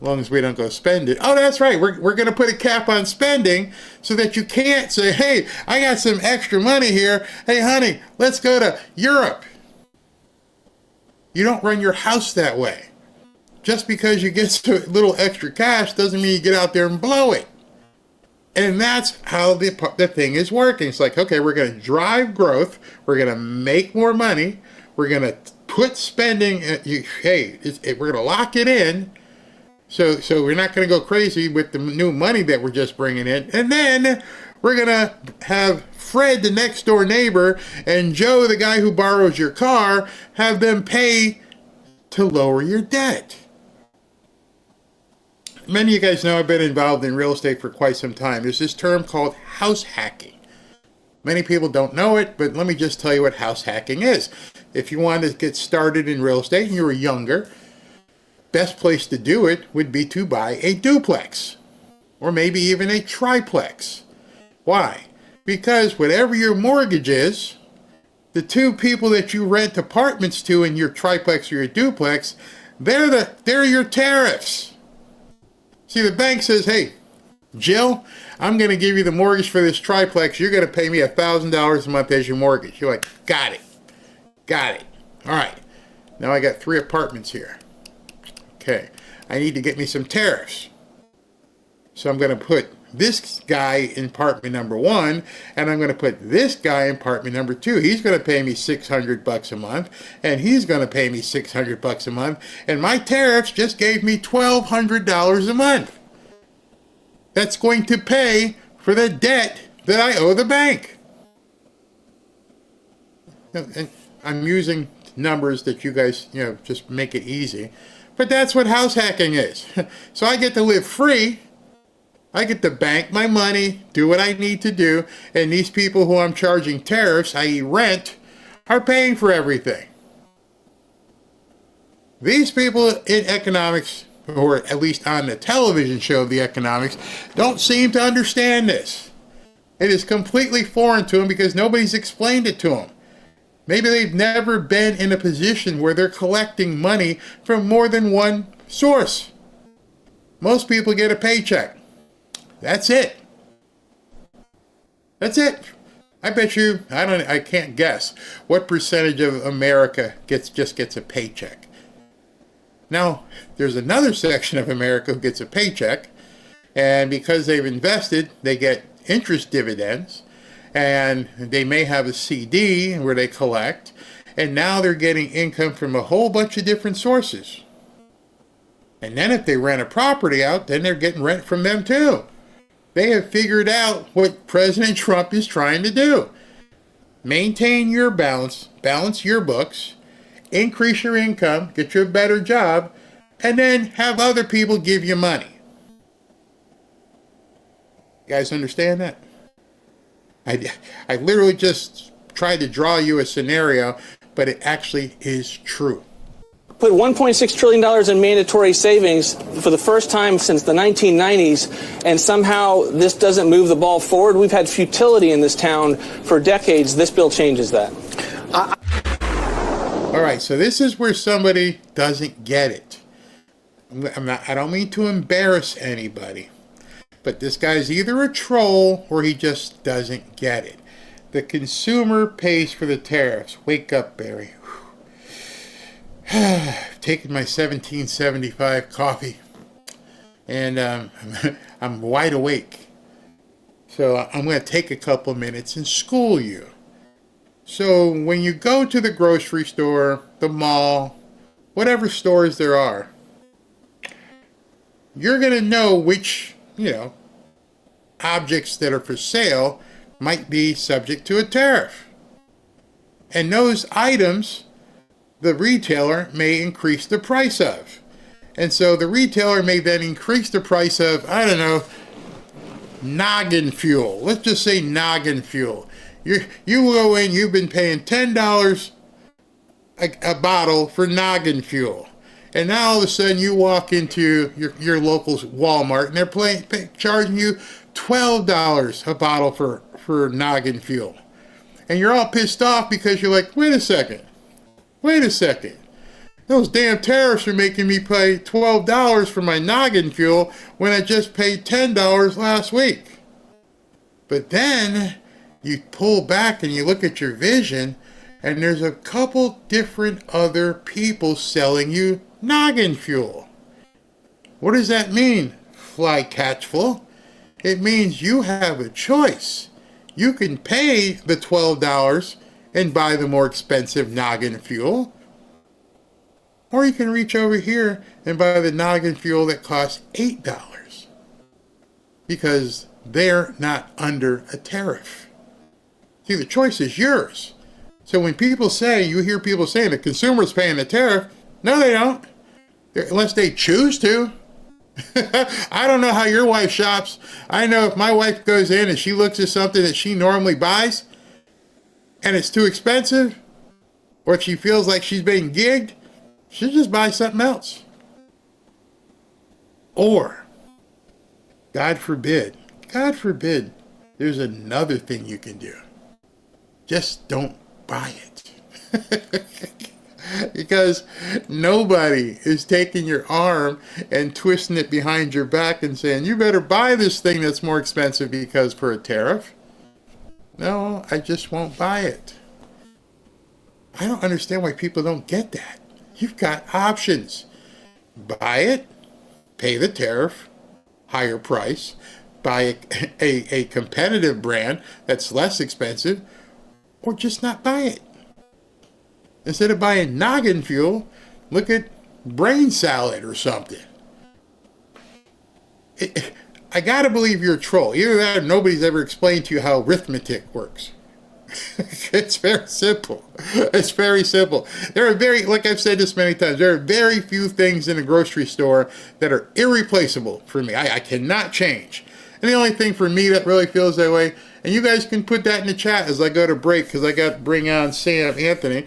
Speaker 4: As long as we don't go spend it. Oh, that's right. We're going to put a cap on spending so that you can't say, hey, I got some extra money here. Hey, honey, let's go to Europe. You don't run your house that way. Just because you get a little extra cash doesn't mean you get out there and blow it. And that's how the thing is working. It's like, okay, we're going to drive growth. We're going to make more money. We're going to put spending. We're going to lock it in. So we're not going to go crazy with the new money that we're just bringing in. And then we're going to have Fred, the next door neighbor, and Joe, the guy who borrows your car, have them pay to lower your debt. Many of you guys know I've been involved in real estate for quite some time. There's this term called house hacking. Many people don't know it, but let me just tell you what house hacking is. If you want to get started in real estate and you were younger, best place to do it would be to buy a duplex or maybe even a triplex. Why? Because whatever your mortgage is, the two people that you rent apartments to in your triplex or your duplex, they're your tariffs. See, the bank says, hey, Jill, I'm going to give you the mortgage for this triplex. You're going to pay me $1,000 a month as your mortgage. You're like, got it. All right. Now I got 3 apartments here. Okay. I need to get me some tariffs. So I'm going to put this guy in apartment number 1, and I'm going to put this guy in apartment number 2. He's going to pay me $600 a month, and he's going to pay me $600 a month, and my tariffs just gave me $1,200 a month. That's going to pay for the debt that I owe the bank. And I'm using numbers that you guys, just make it easy. But that's what house hacking is. So I get to live free. I get to bank my money, do what I need to do, and these people who I'm charging tariffs, i.e. rent, are paying for everything. These people in economics, or at least on the television show of the economics, don't seem to understand this. It is completely foreign to them because nobody's explained it to them. Maybe they've never been in a position where they're collecting money from more than one source. Most people get a paycheck. That's it. That's it. I bet you, I can't guess what percentage of America just gets a paycheck. Now, there's another section of America who gets a paycheck, and because they've invested, they get interest dividends, and they may have a CD where they collect, and now they're getting income from a whole bunch of different sources. And then if they rent a property out, then they're getting rent from them too. They have figured out what President Trump is trying to do. Maintain your balance your books, increase your income, get you a better job, and then have other people give you money. You guys understand that? I literally just tried to draw you a scenario, but it actually is true.
Speaker 10: Put $1.6 trillion in mandatory savings for the first time since the 1990s, and somehow this doesn't move the ball forward. We've had futility in this town for decades. This bill changes that.
Speaker 4: All right, so this is where somebody doesn't get it. I don't mean to embarrass anybody, but this guy's either a troll or he just doesn't get it. The consumer pays for the tariffs. Wake up, Barry. I've taken my 1775 coffee, and I'm wide awake. So I'm going to take a couple minutes and school you. So when you go to the grocery store, the mall, whatever stores there are, you're going to know which, objects that are for sale might be subject to a tariff. And those items, the retailer may increase the price of. And so the retailer may then increase the price of, noggin fuel. Let's just say noggin fuel. You go in, you've been paying $10 a bottle for noggin fuel. And now all of a sudden you walk into your local Walmart and they're charging you $12 a bottle for noggin fuel. And you're all pissed off because you're like, wait a second. Those damn tariffs are making me pay $12 for my noggin fuel when I just paid $10 last week. But then you pull back and you look at your vision, and there's a couple different other people selling you noggin fuel. What does that mean, Flycatchful? It means you have a choice. You can pay the $12 and buy the more expensive noggin fuel, or you can reach over here and buy the noggin fuel that costs $8 because they're not under a tariff. See, the choice is yours. So when you hear people saying the consumer's paying the tariff, no, they don't, unless they choose to. I don't know how your wife shops. I know if my wife goes in and she looks at something that she normally buys and it's too expensive, or she feels like she's being gigged, she'll just buy something else. Or, God forbid, there's another thing you can do. Just don't buy it. Because nobody is taking your arm and twisting it behind your back and saying, you better buy this thing that's more expensive because for a tariff. No, I just won't buy it. I don't understand why people don't get that. You've got options. Buy it, pay the tariff, higher price, buy a competitive brand that's less expensive, or just not buy it. Instead of buying noggin fuel, look at brain salad or something. I gotta believe you're a troll. Either that or nobody's ever explained to you how arithmetic works. It's very simple. It's very simple. There are like I've said this many times, there are very few things in a grocery store that are irreplaceable for me. I cannot change. And the only thing for me that really feels that way, and you guys can put that in the chat as I go to break, because I got to bring on Sam Anthony.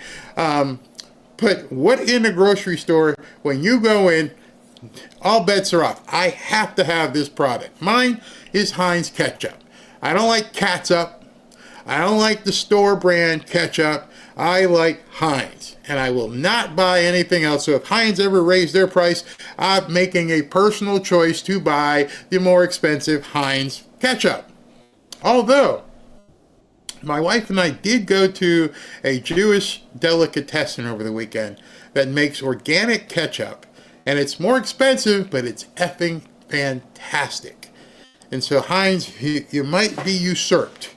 Speaker 4: Put what in the grocery store, when you go in, all bets are off. I have to have this product. Mine is Heinz ketchup. I don't like catsup. I don't like the store brand ketchup. I like Heinz, and I will not buy anything else. So if Heinz ever raised their price, I'm making a personal choice to buy the more expensive Heinz ketchup. Although, my wife and I did go to a Jewish delicatessen over the weekend that makes organic ketchup, and it's more expensive, but it's effing fantastic. And so Heinz, you might be usurped.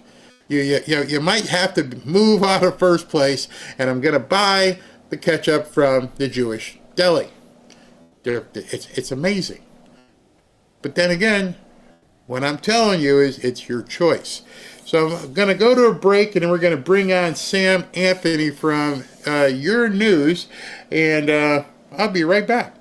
Speaker 4: You might have to move out of first place, and I'm going to buy the ketchup from the Jewish deli. It's amazing. But then again, what I'm telling you is it's your choice. So I'm going to go to a break, and then we're going to bring on Sam Anthony from Your News, and I'll be right back.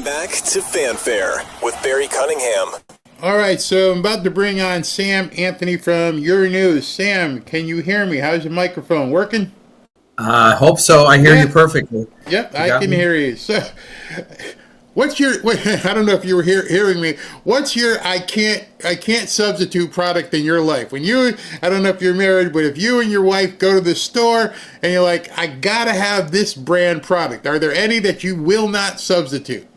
Speaker 2: Back to Fanfare with Barry Cunningham.
Speaker 4: All right, so I'm about to bring on Sam Anthony from Your News. Sam, can you hear me? How's your microphone working?
Speaker 11: I hope so. I hear you perfectly.
Speaker 4: Yep, I can hear you. So, what's your? I don't know if you were hearing me. What's your? I can't substitute product in your life. When you, I don't know if you're married, but if you and your wife go to the store and you're like, I gotta have this brand product. Are there any that you will not substitute?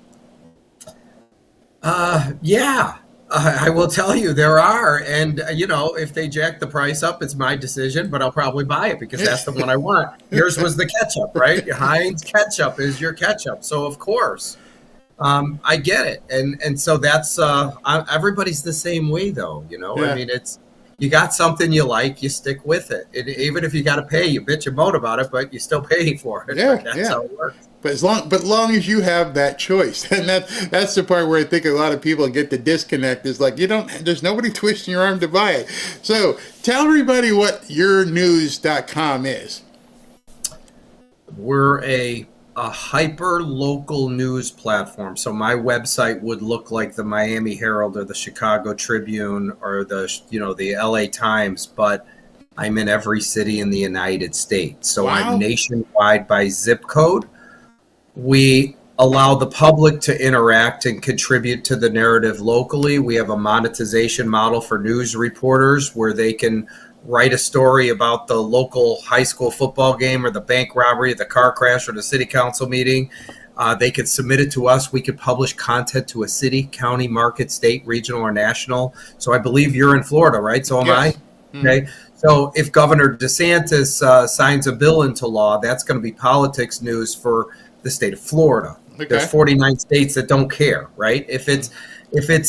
Speaker 11: Yeah, I will tell you there are. And, if they jack the price up, it's my decision, but I'll probably buy it because that's the one I want. Yours was the ketchup, right? Heinz ketchup is your ketchup. So, of course, I get it. And so that's everybody's the same way, though. Yeah. I mean, you got something you like, you stick with it. Even if you got to pay, you bitch and moan about it, but you still pay for it.
Speaker 4: Yeah,
Speaker 11: that's how it works.
Speaker 4: But long as you have that choice, and that's the part where I think a lot of people get the disconnect is like there's nobody twisting your arm to buy it. So tell everybody what yournews.com is.
Speaker 11: We're a hyper local news platform. So my website would look like the Miami Herald or the Chicago Tribune or the LA Times, but I'm in every city in the United States. So wow. I'm nationwide by zip code. We allow the public to interact and contribute to the narrative locally. We have a monetization model for news reporters where they can write a story about the local high school football game or the bank robbery, the car crash, or the city council meeting. They could submit it to us. We could publish content to a city, county, market, state, regional, or national. So I believe you're in Florida, right? So am I. Okay. So if Governor DeSantis signs a bill into law, that's going to be politics news for the state of Florida. Okay. There's 49 states that don't care, right? If it's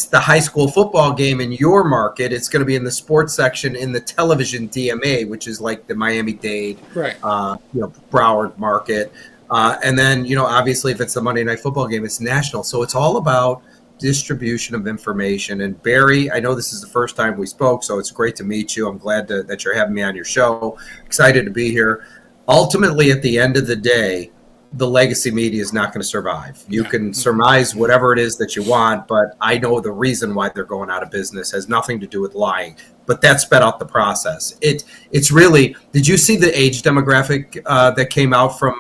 Speaker 11: the high school football game in your market, it's going to be in the sports section in the television DMA, which is like the Miami-Dade, right. Broward market. And then, you know, obviously if it's the Monday Night Football game, it's national. So it's all about distribution of information. And Barry, I know this is the first time we spoke, so it's great to meet you. I'm glad that you're having me on your show. Excited to be here. Ultimately, at the end of the day, the legacy media is not going to survive. You can surmise whatever it is that you want, but I know the reason why they're going out of business has nothing to do with lying. But that sped out the process. It's really. Did you see the age demographic that came out from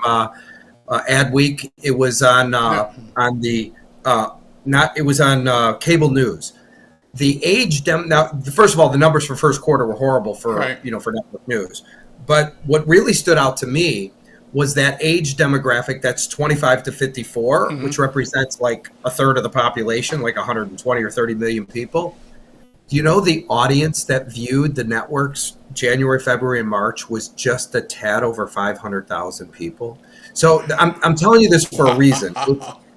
Speaker 11: Adweek? It was on the it was on cable news. The age now. First of all, the numbers for first quarter were horrible for for network news. But what really stood out to me was that age demographic that's 25 to 54, which represents like a third of the population, like 120 or 30 million people. Do you know the audience that viewed the networks January, February, and March was just a tad over 500,000 people? So I'm telling you this for a reason.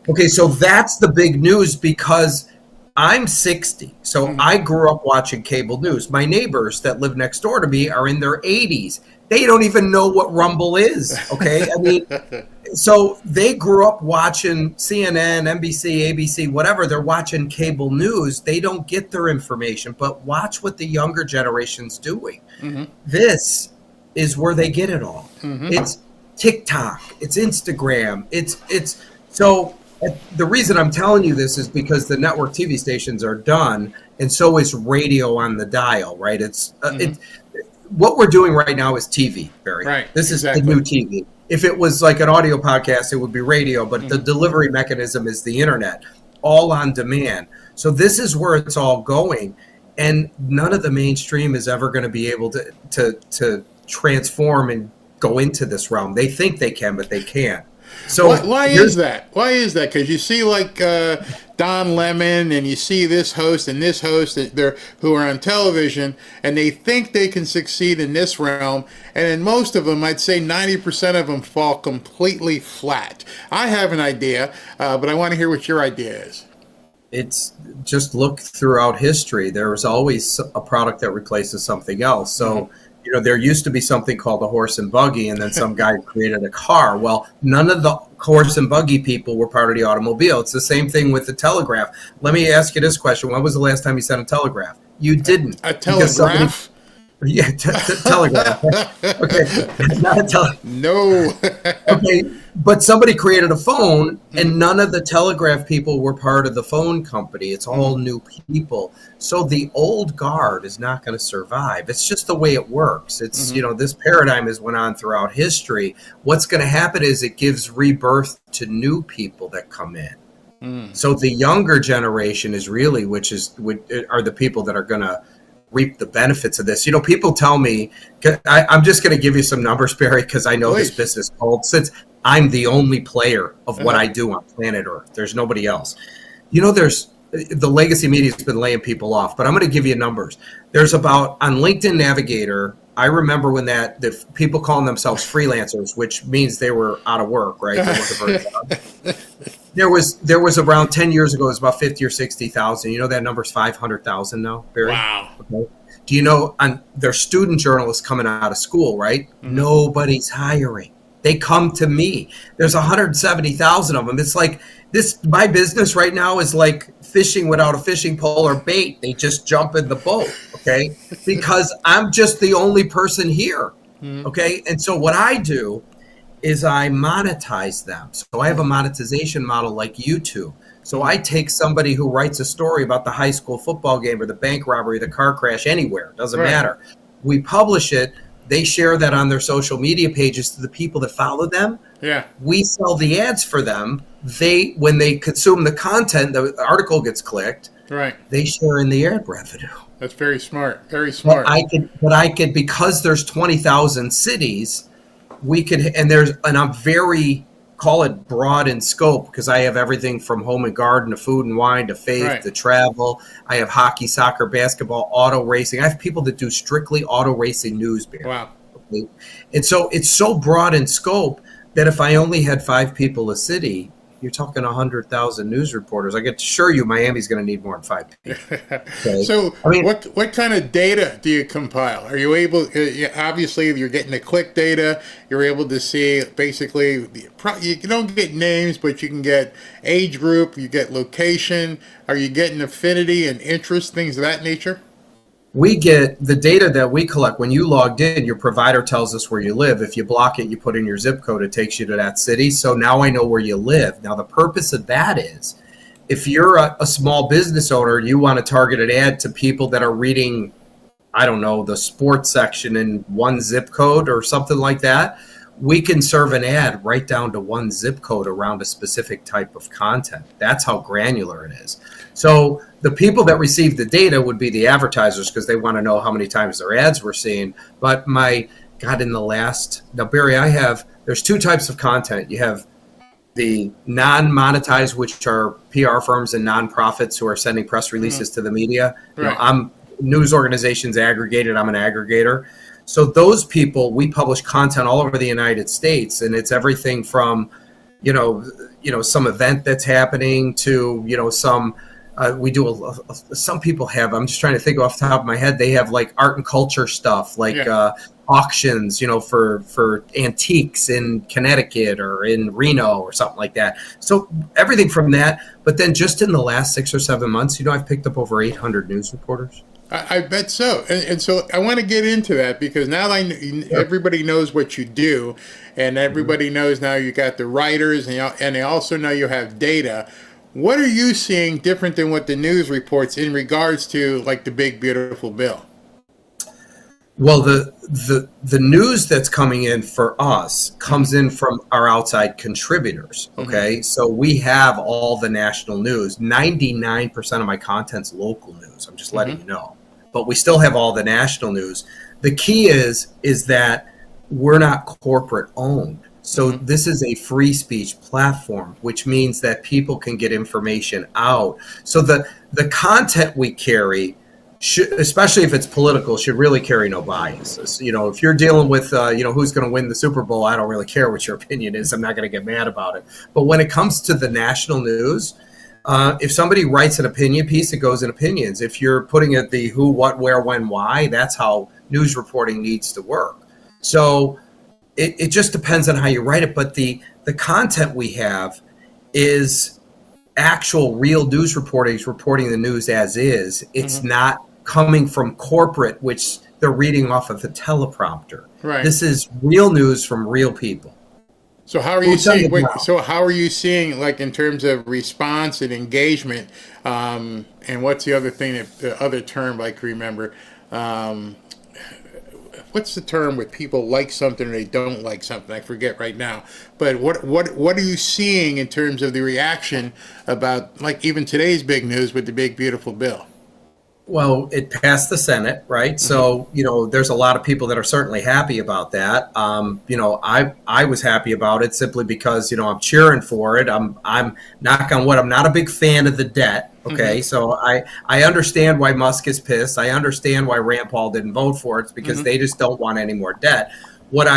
Speaker 11: Okay, so that's the big news because I'm 60, so I grew up watching cable news. My neighbors that live next door to me are in their 80s. They don't even know what Rumble is, okay? I mean, so they grew up watching CNN, NBC, ABC, whatever. They're watching cable news. They don't get their information, but watch what the younger generation's doing. This is where they get it all. It's TikTok, it's Instagram, it's so the reason I'm telling you this is because the network TV stations are done, and so is radio on the dial, right? It's what we're doing right now is TV, Barry.
Speaker 4: Right.
Speaker 11: This is the new TV. If it was like an audio podcast, it would be radio, but the delivery mechanism is the internet, all on demand. So this is where it's all going, and none of the mainstream is ever going to be able to transform and go into this realm. They think they can, but they can't. So
Speaker 4: why is that? Why is that? Because you see like Don Lemon and you see this host and this host who are on television, and they think they can succeed in this realm, and in most of them, I'd say 90% of them fall completely flat. I have an idea, but I want to hear what your idea is.
Speaker 11: It's just look throughout history. There was always a product that replaces something else. So you know, there used to be something called a horse and buggy, and then some guy created a car. Well, none of the horse and buggy people were part of the automobile. It's the same thing with the telegraph. Let me ask you this question. When was the last time you sent a telegraph? You didn't.
Speaker 4: A telegraph?
Speaker 11: Yeah, telegraph. Okay, not a telegraph.
Speaker 4: No.
Speaker 11: Okay, but somebody created a phone, and none of the telegraph people were part of the phone company. It's all new people. So the old guard is not going to survive. It's just the way it works. It's, you know, this paradigm has went on throughout history. What's going to happen is it gives rebirth to new people that come in. So the younger generation is really, are the people that are going to reap the benefits of this. You know, people tell me, I'm just going to give you some numbers, Barry, because I know this business cold. Since I'm the only player of what I do on planet Earth, there's nobody else. You know, the legacy media has been laying people off, but I'm going to give you numbers. There's about, on LinkedIn Navigator, I remember when the people calling themselves freelancers, which means they were out of work, right? They weren't for a job. There was around 10 years ago, it was about 50 or 60,000. You know that number's 500,000 now, Barry?
Speaker 4: Wow.
Speaker 11: Okay. Do you know their student journalists coming out of school, right? Nobody's hiring. They come to me. There's 170,000 of them. It's like my business right now is like fishing without a fishing pole or bait. They just jump in the boat, okay? Because I'm just the only person here, okay? And so what I do is I monetize them. So I have a monetization model like YouTube. So I take somebody who writes a story about the high school football game or the bank robbery, the car crash, anywhere. Doesn't matter. We publish it. They share that on their social media pages to the people that follow them.
Speaker 4: Yeah.
Speaker 11: We sell the ads for them. When they consume the content, the article gets clicked. Right. They share in the ad revenue.
Speaker 4: That's very smart. Very smart.
Speaker 11: But I could, because there's 20,000 cities, and I'm very, call it broad in scope, because I have everything from home and garden to food and wine to faith to travel. I have hockey, soccer, basketball, auto racing. I have people that do strictly auto racing news.
Speaker 4: Wow.
Speaker 11: And so it's so broad in scope that if I only had 5 people a city, you're talking 100,000 news reporters. I can assure you, Miami's going to need more than 5 people. Okay?
Speaker 4: So,
Speaker 11: I mean,
Speaker 4: what kind of data do you compile? Are you able? Obviously, you're getting the click data. You're able to see basically. You don't get names, but you can get age group. You get location. Are you getting affinity and interest, things of that nature?
Speaker 11: we get the data that we collect. When you logged in, your provider tells us where you live. If you block it, you put in your zip code, it takes you to that city. So now I know where you live. Now, the purpose of that is if you're a small business owner, you want to target an ad to people that are reading, I don't know, the sports section in one zip code or something like that. We can serve an ad right down to one zip code around a specific type of content. That's how granular it is. So the people that receive the data would be the advertisers because they want to know how many times their ads were seen. But now Barry, there's two types of content. You have the non-monetized, which are PR firms and nonprofits who are sending press releases to the media.
Speaker 4: Right.
Speaker 11: I'm news organizations aggregated. I'm an aggregator. So those people, we publish content all over the United States, and it's everything from, some event that's happening to, some. Some people have. I'm just trying to think off the top of my head. They have like art and culture stuff, like auctions, for antiques in Connecticut or in Reno or something like that. So everything from that. But then just in the last 6 or 7 months, I've picked up over 800 news reporters.
Speaker 4: I bet so. And so I want to get into that because now everybody knows what you do, and everybody knows now you got the writers, and they also know you have data. What are you seeing different than what the news reports in regards to like the big, beautiful bill?
Speaker 11: Well, the news that's coming in for us comes in from our outside contributors. Okay. Mm-hmm. So we have all the national news. 99% of my content's local news. I'm just letting you know. But we still have all the national news. The key is that we're not corporate owned. So this is a free speech platform, which means that people can get information out. So the content we carry, especially if it's political, should really carry no biases. If you're dealing with, who's going to win the Super Bowl, I don't really care what your opinion is. I'm not going to get mad about it. But when it comes to the national news, if somebody writes an opinion piece, it goes in opinions. If you're putting it the who, what, where, when, why, that's how news reporting needs to work. So it just depends on how you write it. But the content we have is actual real news reporting the news as is. It's not coming from corporate, which they're reading off of the teleprompter.
Speaker 4: Right.
Speaker 11: This is real news from real people.
Speaker 4: So how are you seeing? How are you seeing, like in terms of response and engagement? And what's the other thing? The other term I can remember. What's the term with people like something or they don't like something? I forget right now. But what are you seeing in terms of the reaction about like even today's big news with the big beautiful bill?
Speaker 11: Well, it passed the Senate, right? So, there's a lot of people that are certainly happy about that. I was happy about it simply because, I'm cheering for it. I'm knock on wood. I'm not a big fan of the debt. Okay. So I understand why Musk is pissed. I understand why Rand Paul didn't vote for it. It's because they just don't want any more debt. What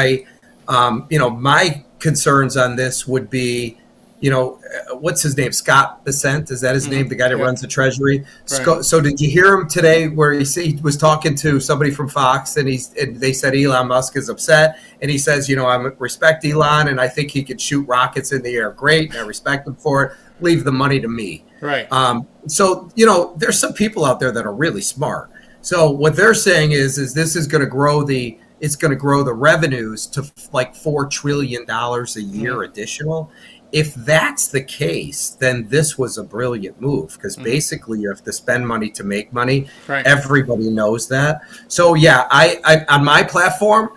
Speaker 11: my concerns on this would be, what's his name? Scott Bessent, is that his name? The guy that runs the Treasury. Right. So did you hear him today where he was talking to somebody from Fox and they said Elon Musk is upset and he says, I respect Elon and I think he could shoot rockets in the air. Great. And I respect him for it. Leave the money to me.
Speaker 4: Right.
Speaker 11: So, there's some people out there that are really smart. So what they're saying is this is going to grow the revenues to like $4 trillion a year additional. If that's the case, then this was a brilliant move because basically you have to spend money to make money.
Speaker 4: Right.
Speaker 11: Everybody knows that. So yeah, I on my platform,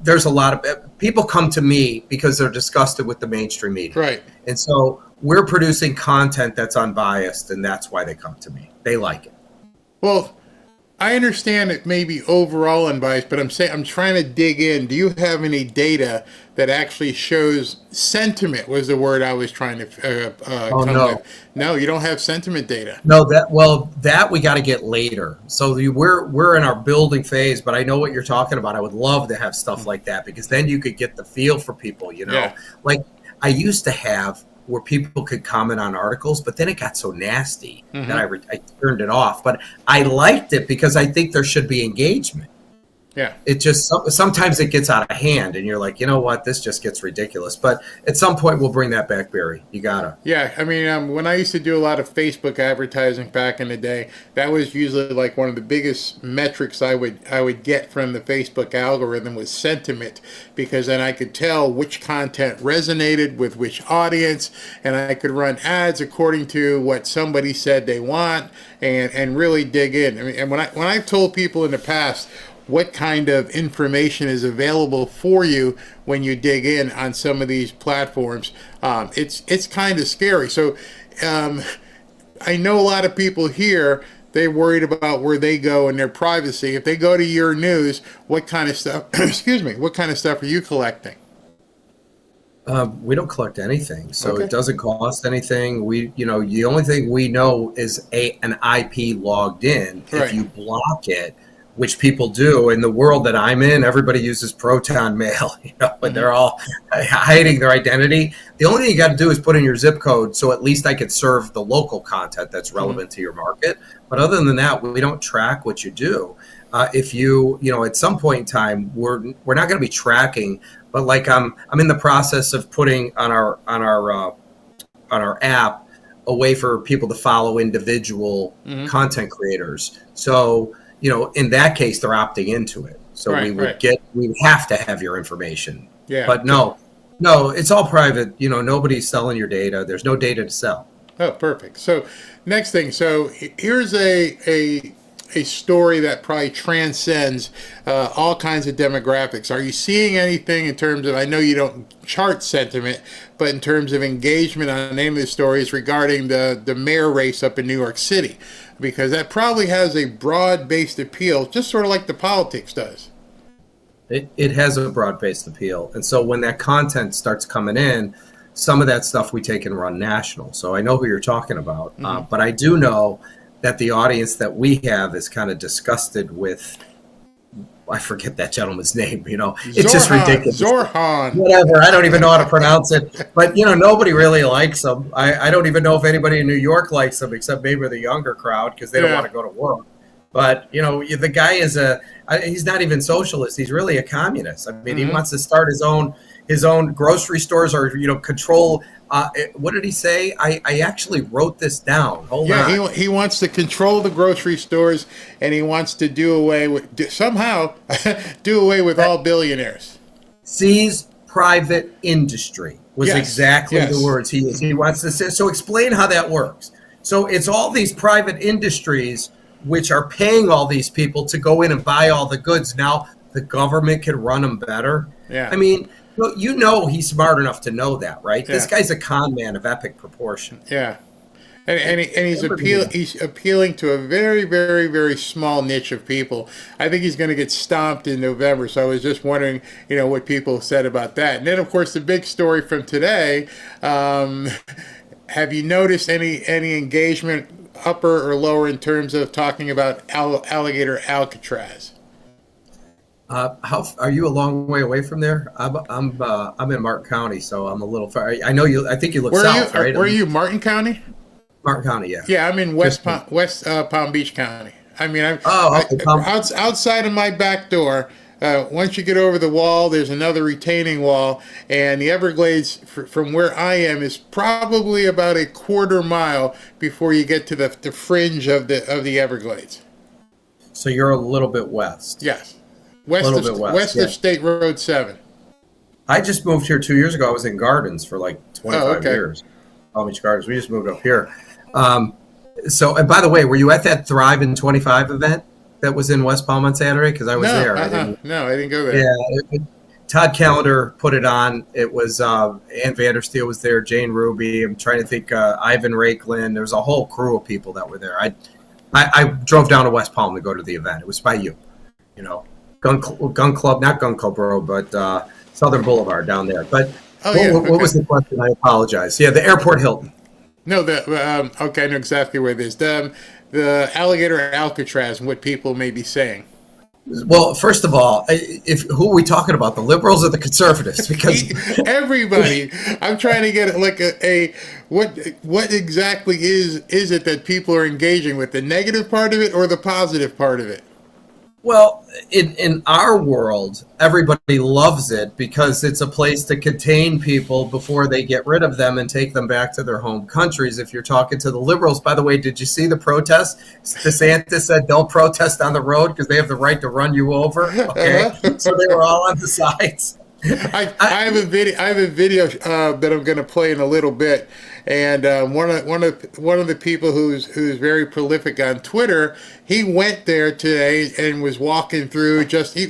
Speaker 11: there's a lot of people come to me because they're disgusted with the mainstream media.
Speaker 4: Right.
Speaker 11: And so we're producing content that's unbiased, and that's why they come to me. They like it.
Speaker 4: Well, I understand it may be overall unbiased, but I'm trying to dig in. Do you have any data that actually shows sentiment? Was the word I was trying to come with? No, you don't have sentiment data.
Speaker 11: No, that we got to get later. So we're in our building phase, but I know what you're talking about. I would love to have stuff like that because then you could get the feel for people. Like I used to have where people could comment on articles, but then it got so nasty that I turned it off. But I liked it because I think there should be engagement.
Speaker 4: Yeah.
Speaker 11: It just sometimes it gets out of hand, and you're like, you know what, this just gets ridiculous. But at some point, we'll bring that back, Barry. You gotta.
Speaker 4: Yeah, I mean, when I used to do a lot of Facebook advertising back in the day, that was usually like one of the biggest metrics I would get from the Facebook algorithm was sentiment, because then I could tell which content resonated with which audience, and I could run ads according to what somebody said they want, and really dig in. I mean, and when I've told people in the past what kind of information is available for you when you dig in on some of these platforms, it's kind of scary. So I know a lot of people here, they're worried about where they go and their privacy. If they go to your news, what kind of stuff what kind of stuff are you collecting?
Speaker 11: We don't collect anything, so
Speaker 4: Okay.
Speaker 11: it doesn't cost anything. The only thing we know is an IP logged in.
Speaker 4: Right.
Speaker 11: If you block it, which people do in the world that I'm in, everybody uses Proton Mail, and they're all hiding their identity. The only thing you got to do is put in your zip code, so at least I could serve the local content that's relevant to your market. But other than that, we don't track what you do. If you at some point in time, we're not going to be tracking, but like I'm in the process of putting on our app a way for people to follow individual content creators. So in that case, they're opting into it. So we would have to have your information.
Speaker 4: Yeah.
Speaker 11: But no, it's all private. Nobody's selling your data. There's no data to sell.
Speaker 4: Oh, perfect. So next thing. So here's a story that probably transcends all kinds of demographics. Are you seeing anything in terms of, I know you don't chart sentiment, but in terms of engagement on the name of the stories regarding the mayor race up in New York City? Because that probably has a broad-based appeal, just sort of like the politics does.
Speaker 11: It has a broad-based appeal. And so when that content starts coming in, some of that stuff we take and run national. So I know who you're talking about. But I do know that the audience that we have is kind of disgusted with, I forget that gentleman's name, it's just ridiculous.
Speaker 4: Zorhan.
Speaker 11: Whatever, I don't even know how to pronounce it. But, nobody really likes him. I don't even know if anybody in New York likes him, except maybe the younger crowd, because they don't want to go to work. But, the guy he's not even socialist. He's really a communist. I mean, he wants to start his own grocery stores or, control. What did he say? I actually wrote this down. Hold on.
Speaker 4: He wants to control the grocery stores, and he wants to do away with all billionaires.
Speaker 11: Seize private industry was exactly the words he wants to say. So explain how that works. So it's all these private industries which are paying all these people to go in and buy all the goods. Now the government can run them better.
Speaker 4: Yeah.
Speaker 11: I mean, he's smart enough to know that, right? Yeah. This guy's a con man of epic proportion.
Speaker 4: Yeah. And he's appealing to a very, very, very small niche of people. I think he's going to get stomped in November. So I was just wondering, what people said about that. And then, of course, the big story from today. Have you noticed any engagement, upper or lower, in terms of talking about alligator Alcatraz?
Speaker 11: How are you a long way away from there? I'm in Martin County, so I'm a little far. I know you. I think you look south, right?
Speaker 4: Where are you, Martin County?
Speaker 11: Martin County, yeah.
Speaker 4: Yeah, I'm in West Palm Beach County. I mean, outside of my back door. Once you get over the wall, there's another retaining wall, and the Everglades, from where I am, is probably about a quarter mile before you get to the fringe of the Everglades.
Speaker 11: So you're a little bit west.
Speaker 4: Yes, west of State Road 7.
Speaker 11: I just moved here 2 years ago. I was in Gardens for like 25 years. Palm Beach Gardens. We just moved up here. So, and by the way, were you at that Thrive in 25 event that was in West Palm on Saturday? Because I was there.
Speaker 4: I didn't go there.
Speaker 11: Yeah, Todd Callender put it on. It was Ann Vandersteel was there, Jane Ruby. I'm trying to think, Ivan Rakelin. There was a whole crew of people that were there. I drove down to West Palm to go to the event. It was by you, Gun Club, not Gun Club Road, but Southern Boulevard down there. But what was the question? I apologize. Yeah, the Airport Hilton.
Speaker 4: No, okay, I know exactly where it is. The alligator Alcatraz and what people may be saying.
Speaker 11: Well, first of all, who are we talking about? The liberals or the conservatives? Because
Speaker 4: everybody, I'm trying to get like what exactly is it that people are engaging with? The negative part of it or the positive part of it?
Speaker 11: Well, in our world, everybody loves it because it's a place to contain people before they get rid of them and take them back to their home countries. If you're talking to the liberals, by the way, did you see the protest? DeSantis said don't protest on the road because they have the right to run you over. Okay, so they were all on the sides.
Speaker 4: I have a video that I'm going to play in a little bit, and one of the people who's very prolific on Twitter, he went there today and was walking through,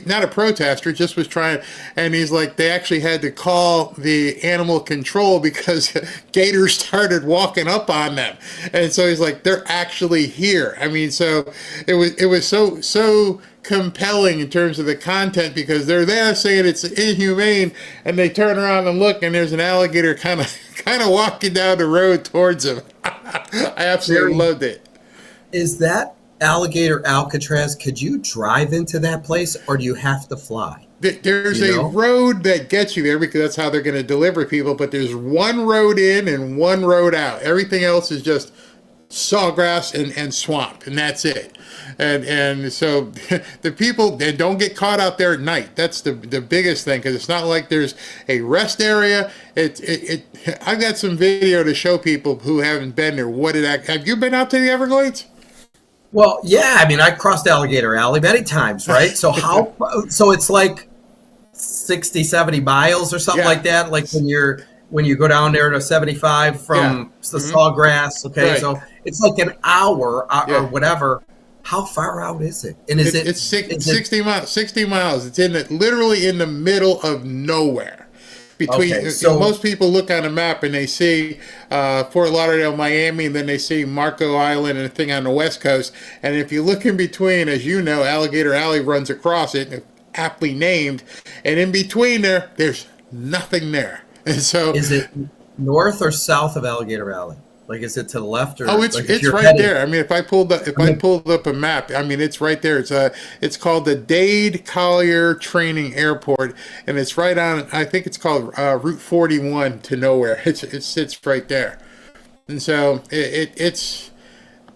Speaker 4: not a protester, just was trying, and he's like, they actually had to call the animal control because gators started walking up on them, and so he's like, they're actually here. I mean, so it was so compelling in terms of the content because they're there saying it's inhumane, and they turn around and look, and there's an alligator kind of walking down the road towards them. I absolutely loved it.
Speaker 11: Is that alligator Alcatraz? Could you drive into that place, or do you have to fly?
Speaker 4: There's a road that gets you there because that's how they're going to deliver people, but there's one road in and one road out. Everything else is just sawgrass and swamp, and that's it. And so the people, they don't get caught out there at night. That's the biggest thing, because it's not like there's a rest area. I've got some video to show people who haven't been there. Have you been out to the Everglades?
Speaker 11: Well, yeah. I mean, I crossed Alligator Alley many times, right? So so it's like 60, 70 miles or something like that. Like when you go down there to 75 from the Sawgrass. Okay, right. So it's like an hour or whatever. How far out is it? And it's
Speaker 4: 60 miles. 60 miles. It's literally in the middle of nowhere. Most people look on a map and they see Fort Lauderdale, Miami, and then they see Marco Island and a thing on the West Coast. And if you look in between, as you know, Alligator Alley runs across it, aptly named. And in between there's nothing there. And so,
Speaker 11: is it north or south of Alligator Alley? Like, is it to the left or?
Speaker 4: It's right there. I mean, if I pulled up a map, I mean, it's right there. It's called the Dade Collier Training Airport, and it's right on. I think it's called Route 41 to nowhere. It sits right there, and so it's.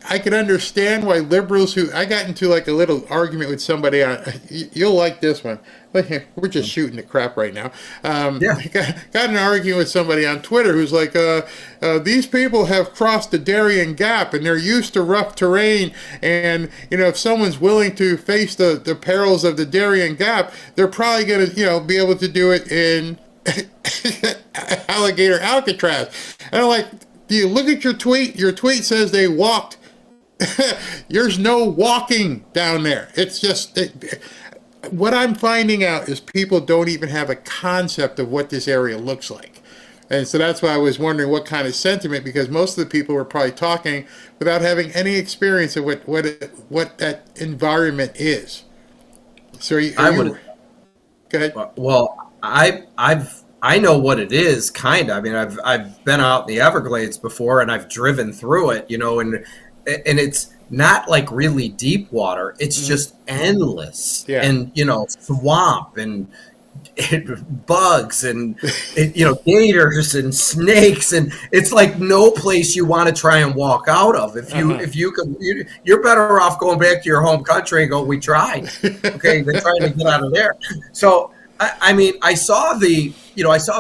Speaker 4: I can understand why liberals I got into like a little argument with somebody on. You'll like this one. We're just shooting the crap right now. Got an argument with somebody on Twitter who's like, these people have crossed the Darien Gap and they're used to rough terrain. And, if someone's willing to face the perils of the Darien Gap, they're probably going to, be able to do it in Alligator Alcatraz. And I'm like, do you look at your tweet? Your tweet says they walked. There's no walking down there. It's just what I'm finding out is people don't even have a concept of what this area looks like. And so that's why I was wondering what kind of sentiment, because most of the people were probably talking without having any experience of what that environment is. So go ahead.
Speaker 11: Well, I know what it is, kind of. I mean, I've been out in the Everglades before, and I've driven through it, and it's not like really deep water. It's just endless, and swamp and bugs and gators and snakes, and it's like no place you want to try and walk out of. If you could, you're better off going back to your home country and go, we tried, okay, than trying to get out of there. So I mean, I saw a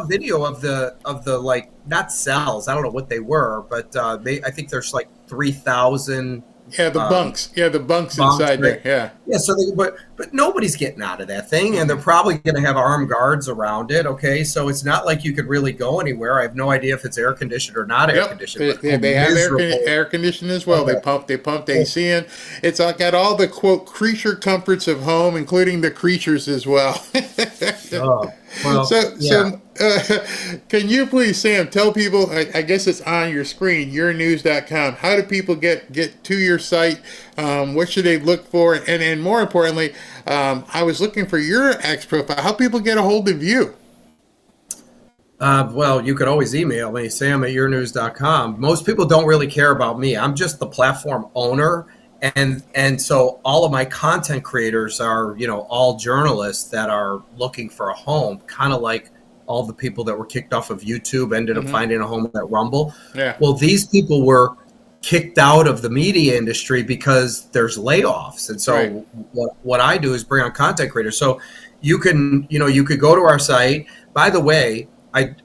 Speaker 11: video of the like, not cells. I don't know what they were, but I think there's like 3,000.
Speaker 4: Yeah, the bunks. The bunks inside there. Yeah.
Speaker 11: Yeah. So, but nobody's getting out of that thing, and they're probably going to have armed guards around it. Okay, so it's not like you could really go anywhere. I have no idea if it's air conditioned or not air conditioned.
Speaker 4: They have air conditioning as well. Okay. They pumped AC in. It's got all the quote creature comforts of home, including the creatures as well. Can you please, Sam, tell people, I guess it's on your screen, yournews.com, how do people get to your site? What should they look for? And more importantly, I was looking for your X profile. How people get a hold of you?
Speaker 11: Well, you could always email me, sam@yournews.com. Most people don't really care about me. I'm just the platform owner, And so all of my content creators are, all journalists that are looking for a home, kind of like all the people that were kicked off of YouTube ended up finding a home at Rumble.
Speaker 4: Yeah.
Speaker 11: Well, these people were kicked out of the media industry because there's layoffs. And so what I do is bring on content creators. So you can, you could go to our site. By the way, I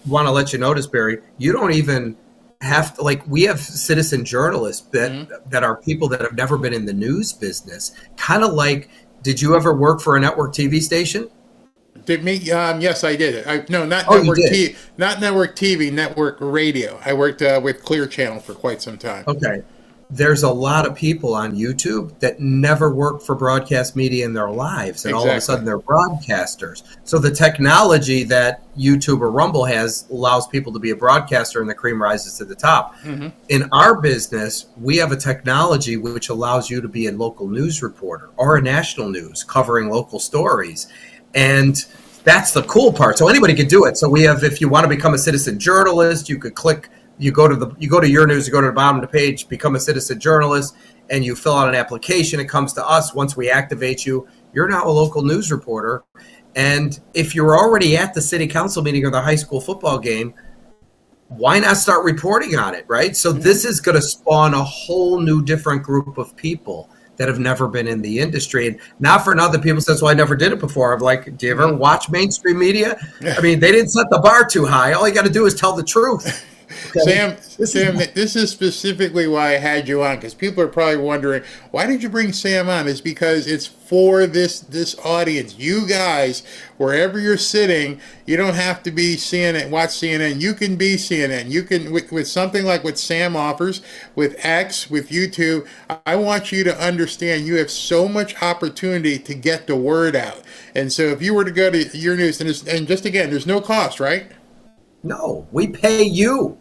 Speaker 11: want to let you notice, Barry, you don't even have to, like, we have citizen journalists that are people that have never been in the news business. Kind of like, did you ever work for a network TV station?
Speaker 4: Did me? Yes, I did. Not
Speaker 11: Oh,
Speaker 4: network TV, not network TV, network radio. I worked with Clear Channel for quite some time.
Speaker 11: Okay. There's a lot of people on YouTube that never worked for broadcast media in their lives, and all of a sudden they're broadcasters. So the technology that YouTube or Rumble has allows people to be a broadcaster, and the cream rises to the top. In our business, we have a technology which allows you to be a local news reporter or a national news covering local stories. And that's the cool part. So anybody can do it. So we have, if you want to become a citizen journalist, you could click. You go to your news, you go to the bottom of the page, become a citizen journalist, and you fill out an application. It comes to us. Once we activate you, you're now a local news reporter. And if you're already at the city council meeting or the high school football game, why not start reporting on it, right? So this is going to spawn a whole new different group of people that have never been in the industry. And not for another people says, well, I never did it before. I'm like, do you ever watch mainstream media? I mean, they didn't set the bar too high. All you got to do is tell the truth.
Speaker 4: Okay. Sam, this is specifically why I had you on, because people are probably wondering, why did you bring Sam on? It's because it's for this audience. You guys, wherever you're sitting, you don't have to be CNN, watch CNN. You can be CNN. You can, with something like what Sam offers, with X, with YouTube, I want you to understand you have so much opportunity to get the word out. And so if you were to go to your news, and just again, there's no cost, right?
Speaker 11: No, we pay you.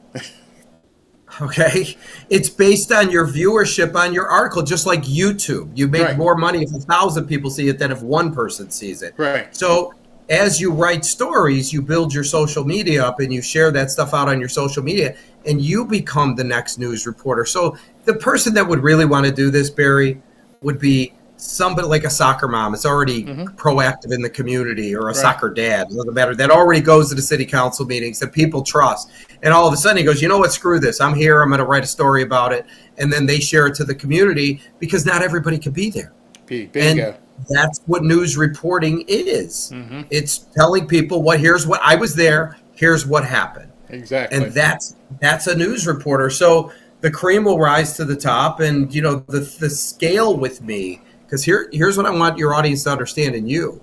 Speaker 11: Okay, it's based on your viewership on your article, just like YouTube. You make more money if 1,000 people see it than if one person sees it.
Speaker 4: Right.
Speaker 11: So as you write stories, you build your social media up and you share that stuff out on your social media, and you become the next news reporter. So the person that would really want to do this, Barry, would be somebody like a soccer mom. It's already proactive in the community, or a soccer dad, it doesn't matter, that already goes to the city council meetings that people trust. And all of a sudden he goes, you know what, screw this. I'm here. I'm going to write a story about it. And then they share it to the community, because not everybody can be there.
Speaker 4: Bingo.
Speaker 11: And that's what news reporting is. It's telling people here's what I was there. Here's what happened.
Speaker 4: Exactly.
Speaker 11: And that's a news reporter. So the cream will rise to the top, and the scale with me. Because here's what I want your audience to understand, and you.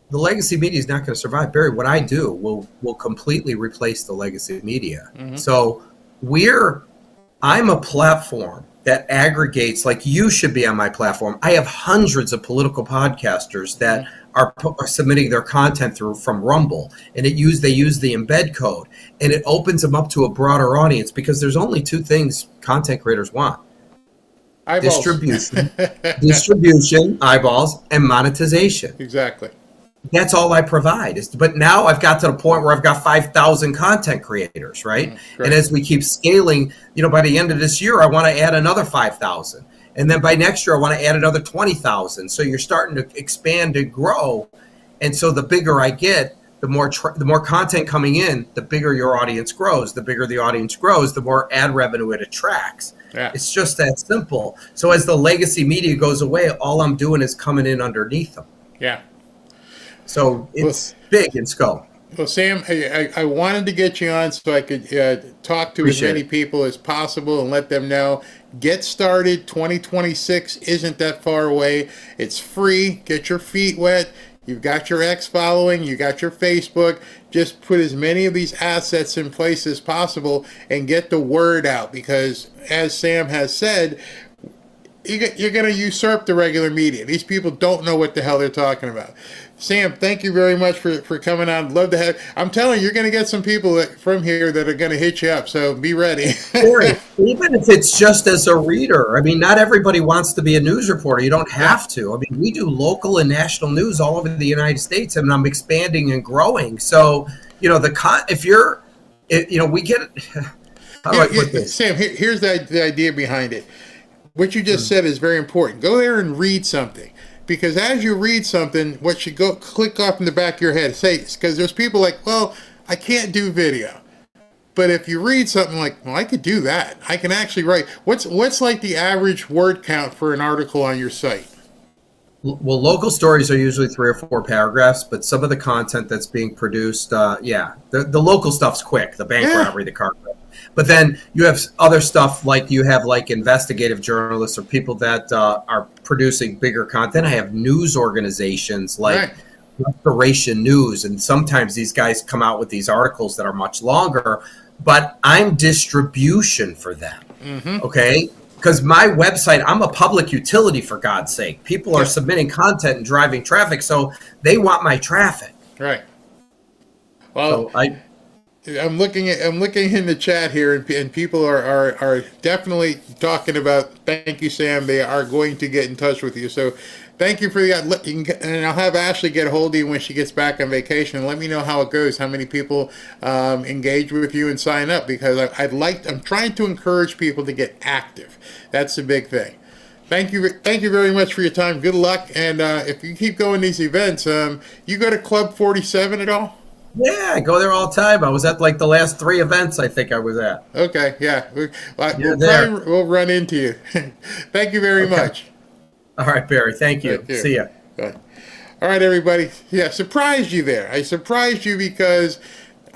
Speaker 11: The legacy media is not going to survive. Barry, what I do will completely replace the legacy media. So I'm a platform that aggregates, like you should be on my platform. I have hundreds of political podcasters that are submitting their content from Rumble, and they use the embed code, and it opens them up to a broader audience, because there's only two things content creators want.
Speaker 4: Eyeballs.
Speaker 11: Distribution, eyeballs, and monetization.
Speaker 4: Exactly.
Speaker 11: That's all I provide. But now I've got to the point where I've got 5,000 content creators, right? And as we keep scaling, by the end of this year, I want to add another 5,000. And then by next year, I want to add another 20,000. So you're starting to expand and grow. And so the bigger I get, the more content coming in, the bigger your audience grows. The bigger the audience grows, the more ad revenue it attracts.
Speaker 4: Yeah.
Speaker 11: It's just that simple. So as the legacy media goes away, all I'm doing is coming in underneath them.
Speaker 4: Yeah.
Speaker 11: So it's big in scope.
Speaker 4: Well, Sam, I wanted to get you on so I could talk to as many people as possible and let them know. Get started. 2026 isn't that far away. It's free. Get your feet wet. You've got your X following. You got your Facebook. Just put as many of these assets in place as possible and get the word out, because, as Sam has said, you're going to usurp the regular media. These people don't know what the hell they're talking about. Sam, thank you very much for coming on. Love to have. I'm telling you, you're going to get some people from here that are going to hit you up. So be ready.
Speaker 11: Even if it's just as a reader. I mean, not everybody wants to be a news reporter. You don't have to. I mean, we do local and national news all over the United States, and I'm expanding and growing. So, we get. How do I put this?
Speaker 4: Sam, here's the idea behind it. what you just said is very important. Go there and read something. Because as you read something, what should go click off in the back of your head, say, because there's people like, well, I can't do video. But if you read something like, well, I could do that. I can actually write. What's like the average word count for an article on your site?
Speaker 11: Well, local stories are usually 3 or 4 paragraphs, but some of the content that's being produced, the local stuff's quick, the bank robbery, the car crash. But then you have other stuff like you have like investigative journalists or people that are producing bigger content. I have news organizations like Restoration News, and sometimes these guys come out with these articles that are much longer, but I'm distribution for them. Okay? Because my website, I'm a public utility, for God's sake. People are submitting content and driving traffic, so they want my traffic.
Speaker 4: Right. Well,
Speaker 11: so
Speaker 4: I'm looking in the chat here, and people are definitely talking about. Thank you, Sam. They are going to get in touch with you. So, thank you for that. And I'll have Ashley get a hold of you when she gets back on vacation. And let me know how it goes. How many people engage with you and sign up? Because I'm trying to encourage people to get active. That's the big thing. Thank you very much for your time. Good luck. And if you keep going these events, you go to Club 47 at all?
Speaker 11: Yeah, I go there all the time. I was at like the last 3 events I think I was at.
Speaker 4: Okay, yeah. We'll run into you. Thank you very much.
Speaker 11: All right, Barry. Thank you. See ya.
Speaker 4: Bye. All right, everybody. Yeah, surprised you there. I surprised you because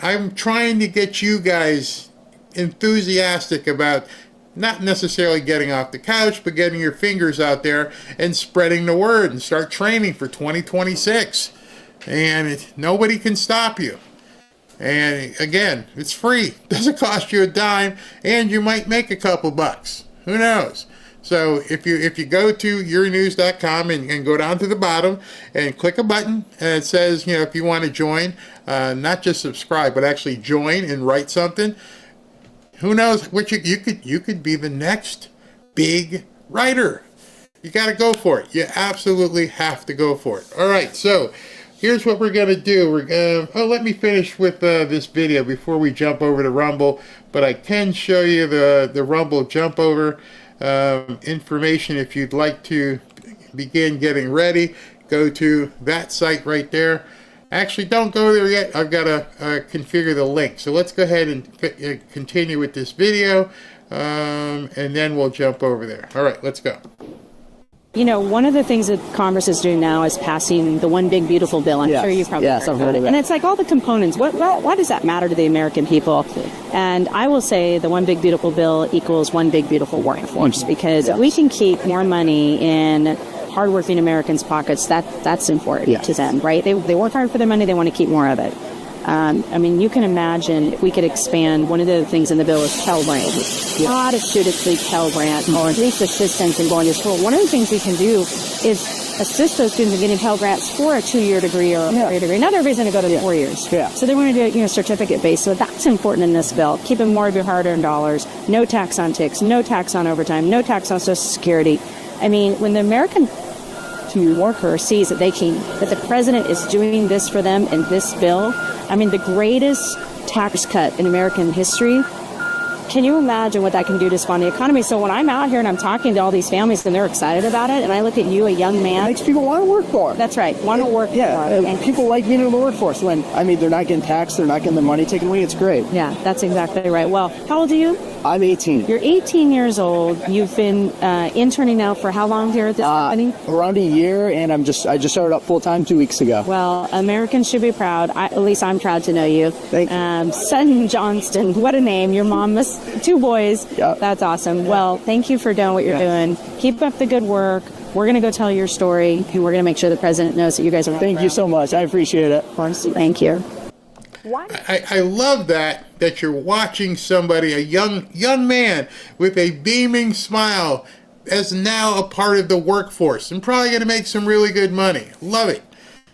Speaker 4: I'm trying to get you guys enthusiastic about not necessarily getting off the couch, but getting your fingers out there and spreading the word and start training for 2026. And nobody can stop you. And again, it's free. Doesn't cost you a dime, and you might make a couple bucks. Who knows? So if you go to yournews.com and go down to the bottom and click a button, and it says, if you want to join, not just subscribe, but actually join and write something. Who knows? What you could be the next big writer. You got to go for it. You absolutely have to go for it. All right, so here's what we're going to do. Let me finish with this video before we jump over to Rumble. But I can show you the Rumble jump over information if you'd like to begin getting ready. Go to that site right there. Actually, don't go there yet. I've got to configure the link. So let's go ahead and continue with this video, and then we'll jump over there. All right, let's go.
Speaker 12: One of the things that Congress is doing now is passing the One Big Beautiful Bill. I'm sure you've probably heard of it. And it's like all the components. Why does that matter to the American people? And I will say the One Big Beautiful Bill equals one big beautiful workforce, because we can keep more money in hardworking Americans' pockets. That's important to them, right? They work hard for their money. They want to keep more of it. You can imagine if we could expand. One of the things in the bill is Pell Grant. A lot of students need Pell Grant, or at least assistance in going to school. One of the things we can do is assist those students in getting Pell Grants for a 2-year degree or a 4-year degree. Not everybody's going to go to 4 years. So they want to do it, certificate-based. So that's important in this bill. Keeping more of your hard-earned dollars. No tax on ticks. No tax on overtime. No tax on Social Security. When the American worker sees that the president is doing this for them in this bill, the greatest tax cut in American history. Can you imagine what that can do to spawn the economy? So when I'm out here and I'm talking to all these families and they're excited about it, and I look at you, a young man.
Speaker 13: It makes people want to work for it.
Speaker 12: That's right. Want to work for it.
Speaker 13: And people like being in the workforce. When, they're not getting taxed, they're not getting their money taken away. It's great.
Speaker 12: Yeah, that's exactly right. Well, how old are you?
Speaker 13: I'm 18.
Speaker 12: You're 18 years old. You've been interning now for how long here at this company?
Speaker 13: Around a year, and I just started up full-time 2 weeks ago.
Speaker 12: Well, Americans should be proud. At least I'm proud to know you.
Speaker 13: Thank you.
Speaker 12: Sutton Johnston, what a name. Your mom must, 2 boys.
Speaker 13: Yep.
Speaker 12: That's awesome. Well, thank you for doing what you're doing. Keep up the good work. We're going to go tell your story, and we're going to make sure the president knows that you guys are.
Speaker 13: Thank you so much. I appreciate it.
Speaker 12: Of course. Thank you.
Speaker 4: I love that you're watching somebody, a young man with a beaming smile, as now a part of the workforce and probably going to make some really good money. Love it.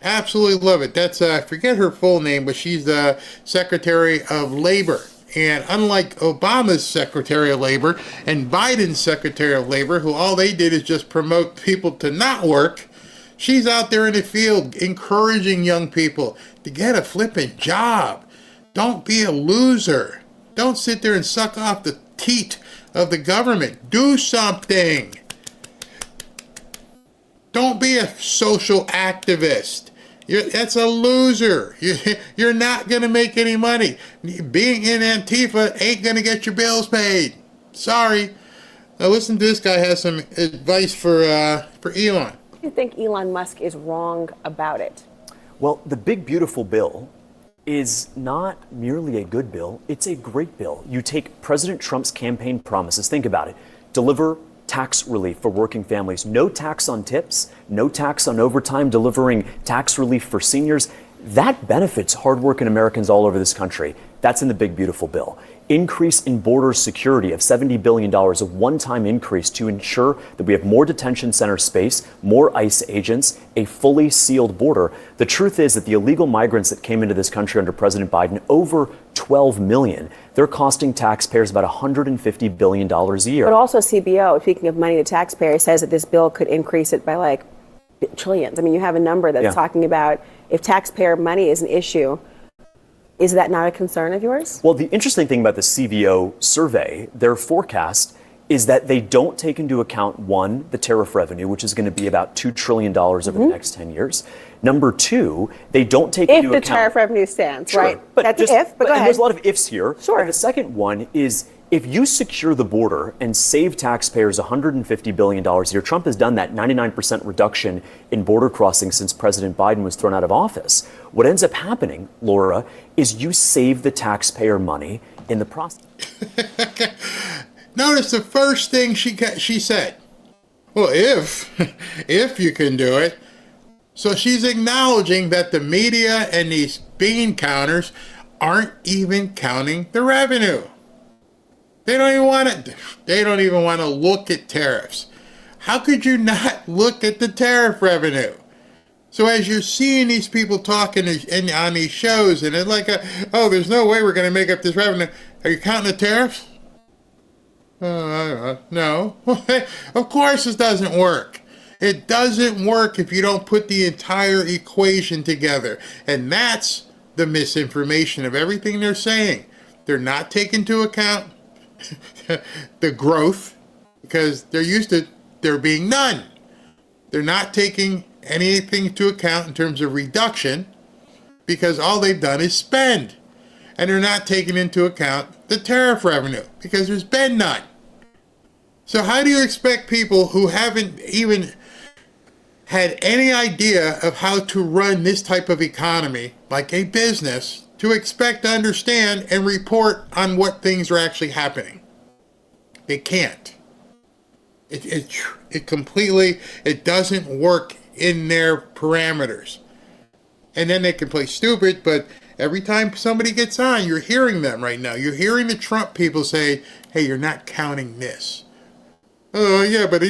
Speaker 4: Absolutely love it. That's, I forget her full name, but she's the Secretary of Labor. And unlike Obama's Secretary of Labor and Biden's Secretary of Labor, who all they did is just promote people to not work, she's out there in the field encouraging young people to get a flipping job. Don't be a loser. Don't sit there and suck off the teat of the government. Do something. Don't be a social activist. That's a loser. You're not going to make any money. Being in Antifa ain't going to get your bills paid. Sorry. Now listen to this guy has some advice for Elon.
Speaker 14: Do you think Elon Musk is wrong about it?
Speaker 15: Well, the big beautiful bill is not merely a good bill, it's a great bill. You take President Trump's campaign promises, think about it, deliver tax relief for working families, no tax on tips, no tax on overtime, delivering tax relief for seniors. That benefits hardworking Americans all over this country. That's in the big beautiful bill. Increase in border security of $70 billion, a one-time increase to ensure that we have more detention center space, more ICE agents, a fully sealed border. The truth is that the illegal migrants that came into this country under President Biden, over 12 million, they're costing taxpayers about $150 billion a year.
Speaker 14: But also CBO, speaking of money to taxpayers, says that this bill could increase it by like trillions. I mean, you have a number that's talking about if taxpayer money is an issue. Is that not a concern of yours?
Speaker 15: Well, the interesting thing about the CBO survey, their forecast is that they don't take into account, one, the tariff revenue, which is going to be about $2 trillion over the next 10 years. Number two, they don't take into account...
Speaker 14: If the tariff revenue stands,
Speaker 15: sure,
Speaker 14: right?
Speaker 15: But
Speaker 14: that's
Speaker 15: just,
Speaker 14: an if, but go
Speaker 15: and
Speaker 14: ahead.
Speaker 15: there's a lot of ifs here.
Speaker 14: Sure.
Speaker 15: And the second one is if you secure the border and save taxpayers $150 billion a year, Trump has done that 99% reduction in border crossings since President Biden was thrown out of office. What ends up happening, Laura, is you save the taxpayer money in the process.
Speaker 4: Notice the first thing she said. Well, if you can do it. So she's acknowledging that the media and these bean counters aren't even counting the revenue. They don't even want to look at tariffs. How could you not look at the tariff revenue? So as you're seeing these people talking on these shows, and it's like, oh, there's no way we're going to make up this revenue. Are you counting the tariffs? No. Of course it doesn't work. It doesn't work if you don't put the entire equation together. And that's the misinformation of everything they're saying. They're not taking into account the growth, because they're used to there being none. They're not taking anything into account in terms of reduction, because all they've done is spend. And they're not taking into account the tariff revenue, because there's been none. So how do you expect people who haven't even had any idea of how to run this type of economy, like a business, to expect to understand and report on what things are actually happening? They can't. It completely, it doesn't work in their parameters. And then they can play stupid, but every time somebody gets on, you're hearing them right now. You're hearing the Trump people say, hey, you're not counting this. Oh, yeah, but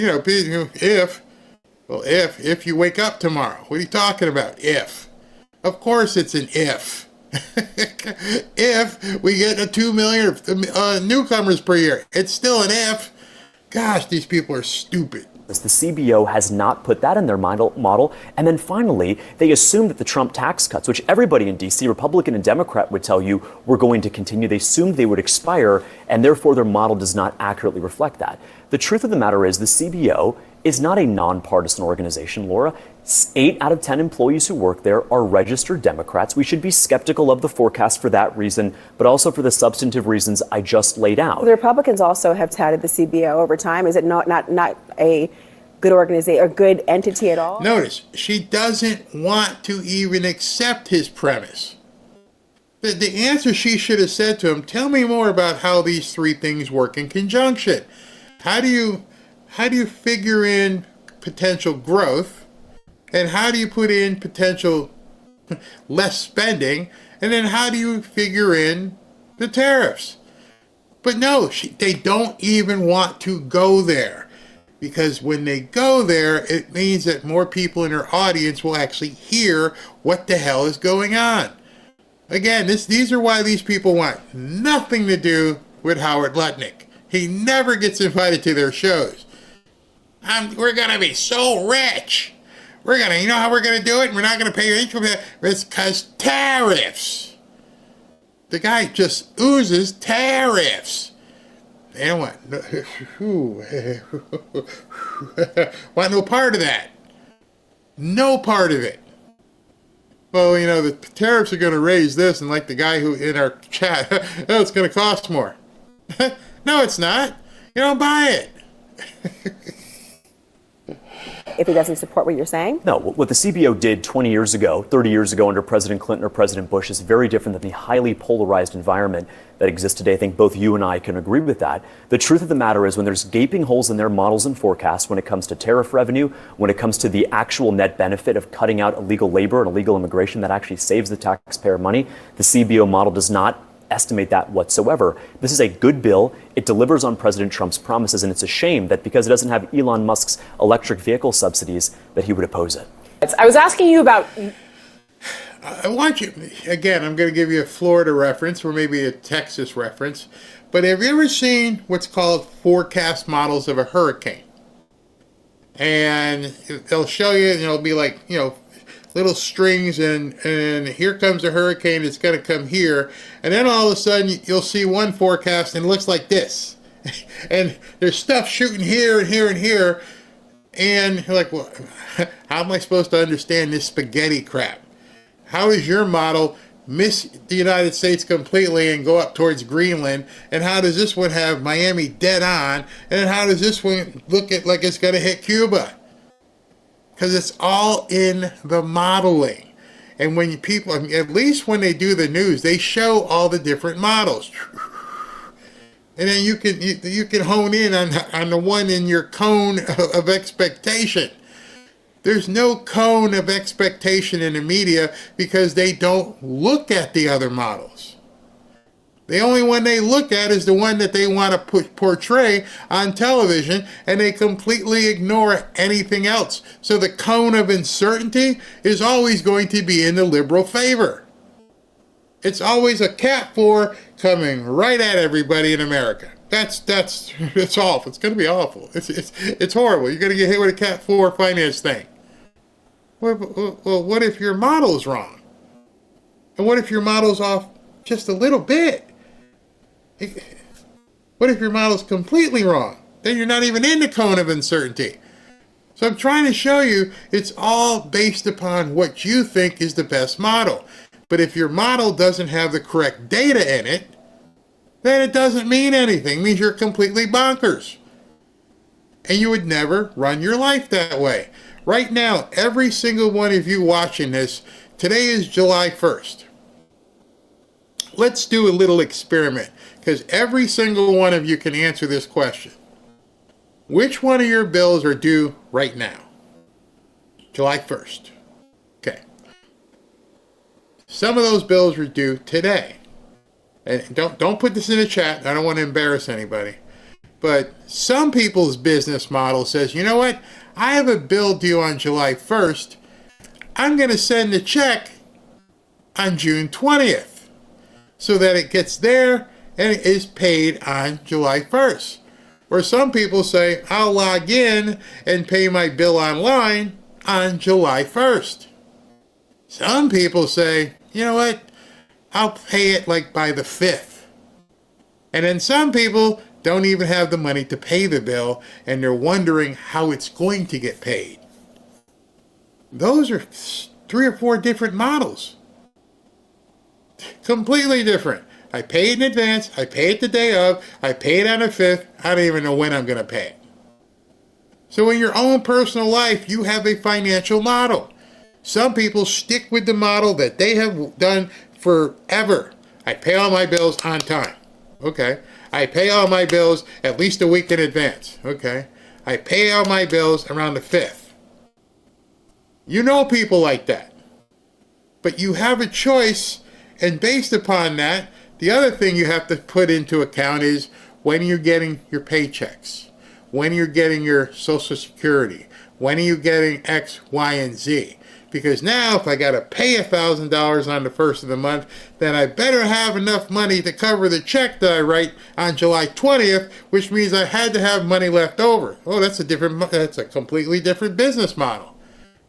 Speaker 4: if you wake up tomorrow, what are you talking about? If. Of course it's an if. If we get 2 million newcomers per year, it's still an if. Gosh, these people are stupid.
Speaker 15: The CBO has not put that in their model. And then finally, they assume that the Trump tax cuts, which everybody in D.C., Republican and Democrat, would tell you were going to continue, they assumed they would expire, and therefore their model does not accurately reflect that. The truth of the matter is the CBO is not a nonpartisan organization, Laura. 8 out of 10 employees who work there are registered Democrats. We should be skeptical of the forecast for that reason, but also for the substantive reasons I just laid out.
Speaker 14: The Republicans also have touted the CBO over time. Is it not a good organization or good entity at all?
Speaker 4: Notice, she doesn't want to even accept his premise. The answer she should have said to him, tell me more about how these three things work in conjunction. How do you figure in potential growth? And how do you put in potential less spending? And then how do you figure in the tariffs? But no, they don't even want to go there. Because when they go there, it means that more people in their audience will actually hear what the hell is going on. Again, these are why these people want nothing to do with Howard Lutnick. He never gets invited to their shows. We're going to be so rich. You know how we're going to do it? We're not going to pay your income tax. It's because tariffs. The guy just oozes tariffs. They don't want no part of that. No part of it. Well, you know, the tariffs are going to raise this, and like the guy who in our chat, oh, it's going to cost more. No, it's not. You don't buy it.
Speaker 14: If he doesn't support what you're saying?
Speaker 15: No, what the CBO did 20 years ago, 30 years ago under President Clinton or President Bush is very different than the highly polarized environment that exists today. I think both you and I can agree with that. The truth of the matter is when there's gaping holes in their models and forecasts, when it comes to tariff revenue, when it comes to the actual net benefit of cutting out illegal labor and illegal immigration that actually saves the taxpayer money, the CBO model does not estimate that whatsoever. This is a good bill. It delivers on President Trump's promises, and it's a shame that because it doesn't have Elon Musk's electric vehicle subsidies, that he would oppose it.
Speaker 9: I was asking you about...
Speaker 4: I want you, again, I'm going to give you a Florida reference or maybe a Texas reference, but have you ever seen what's called forecast models of a hurricane? And they'll show you, and it'll be like, you know, little strings, and here comes a hurricane, it's going to come here, and then all of a sudden you'll see one forecast and it looks like this. And there's stuff shooting here and here and here, and you're like, well, how am I supposed to understand this spaghetti crap? How does your model miss the United States completely and go up towards Greenland? And how does this one have Miami dead on? And how does this one look at like it's going to hit Cuba? Because it's all in the modeling. And when people, at least when they do the news, they show all the different models. And then you can hone in on the one in your cone of expectation. There's no cone of expectation in the media because they don't look at the other models. The only one they look at is the one that they want to portray on television, and they completely ignore anything else. So the cone of uncertainty is always going to be in the liberal favor. It's always a Cat 4 coming right at everybody in America. It's awful. It's going to be awful. It's horrible. You're going to get hit with a Cat 4 finance thing. Well, what if your model's wrong? And what if your model's off just a little bit? What if your model's completely wrong? Then you're not even in the cone of uncertainty. So I'm trying to show you it's all based upon what you think is the best model. But if your model doesn't have the correct data in it, then it doesn't mean anything. It means you're completely bonkers. And you would never run your life that way. Right now, every single one of you watching this, today is July 1st. Let's do a little experiment, because every single one of you can answer this question. Which one of your bills are due right now? July 1st. Okay. Some of those bills are due today. And don't put this in the chat. I don't want to embarrass anybody. But some people's business model says, you know what? I have a bill due on July 1st. I'm going to send a check on June 20th so that it gets there and it is paid on July 1st. Or some people say, I'll log in and pay my bill online on July 1st. Some people say, you know what? I'll pay it like by the 5th. And then some people don't even have the money to pay the bill, and they're wondering how it's going to get paid. Those are 3 or 4 different models. Completely different. I pay it in advance, I pay it the day of, I pay it on the 5th, I don't even know when I'm going to pay it. So in your own personal life, you have a financial model. Some people stick with the model that they have done forever. I pay all my bills on time. Okay. I pay all my bills at least a week in advance. Okay. I pay all my bills around the 5th. You know people like that. But you have a choice, and based upon that, the other thing you have to put into account is when you're getting your paychecks, when you're getting your Social Security, when are you getting X, Y, and Z. Because now if I got to pay $1,000 on the 1st of the month, then I better have enough money to cover the check that I write on July 20th, which means I had to have money left over. Oh, that's a completely different business model.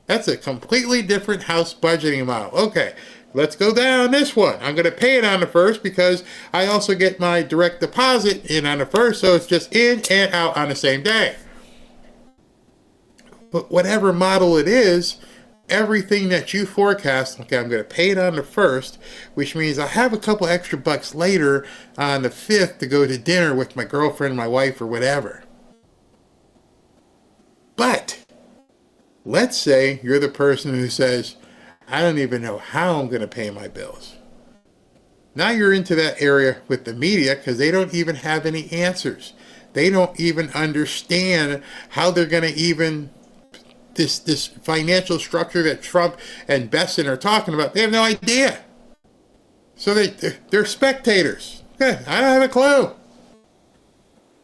Speaker 4: That's a completely different house budgeting model. Okay, let's go down this one. I'm going to pay it on the first because I also get my direct deposit in on the first, so it's just in and out on the same day. But whatever model it is, everything that you forecast, okay, I'm going to pay it on the first, which means I have a couple extra bucks later on the 5th to go to dinner with my girlfriend, my wife, or whatever. But let's say you're the person who says, I don't even know how I'm going to pay my bills. Now you're into that area with the media because they don't even have any answers. They don't even understand how they're going to even this financial structure that Trump and Besson are talking about. They have no idea. So they're spectators. Okay, I don't have a clue.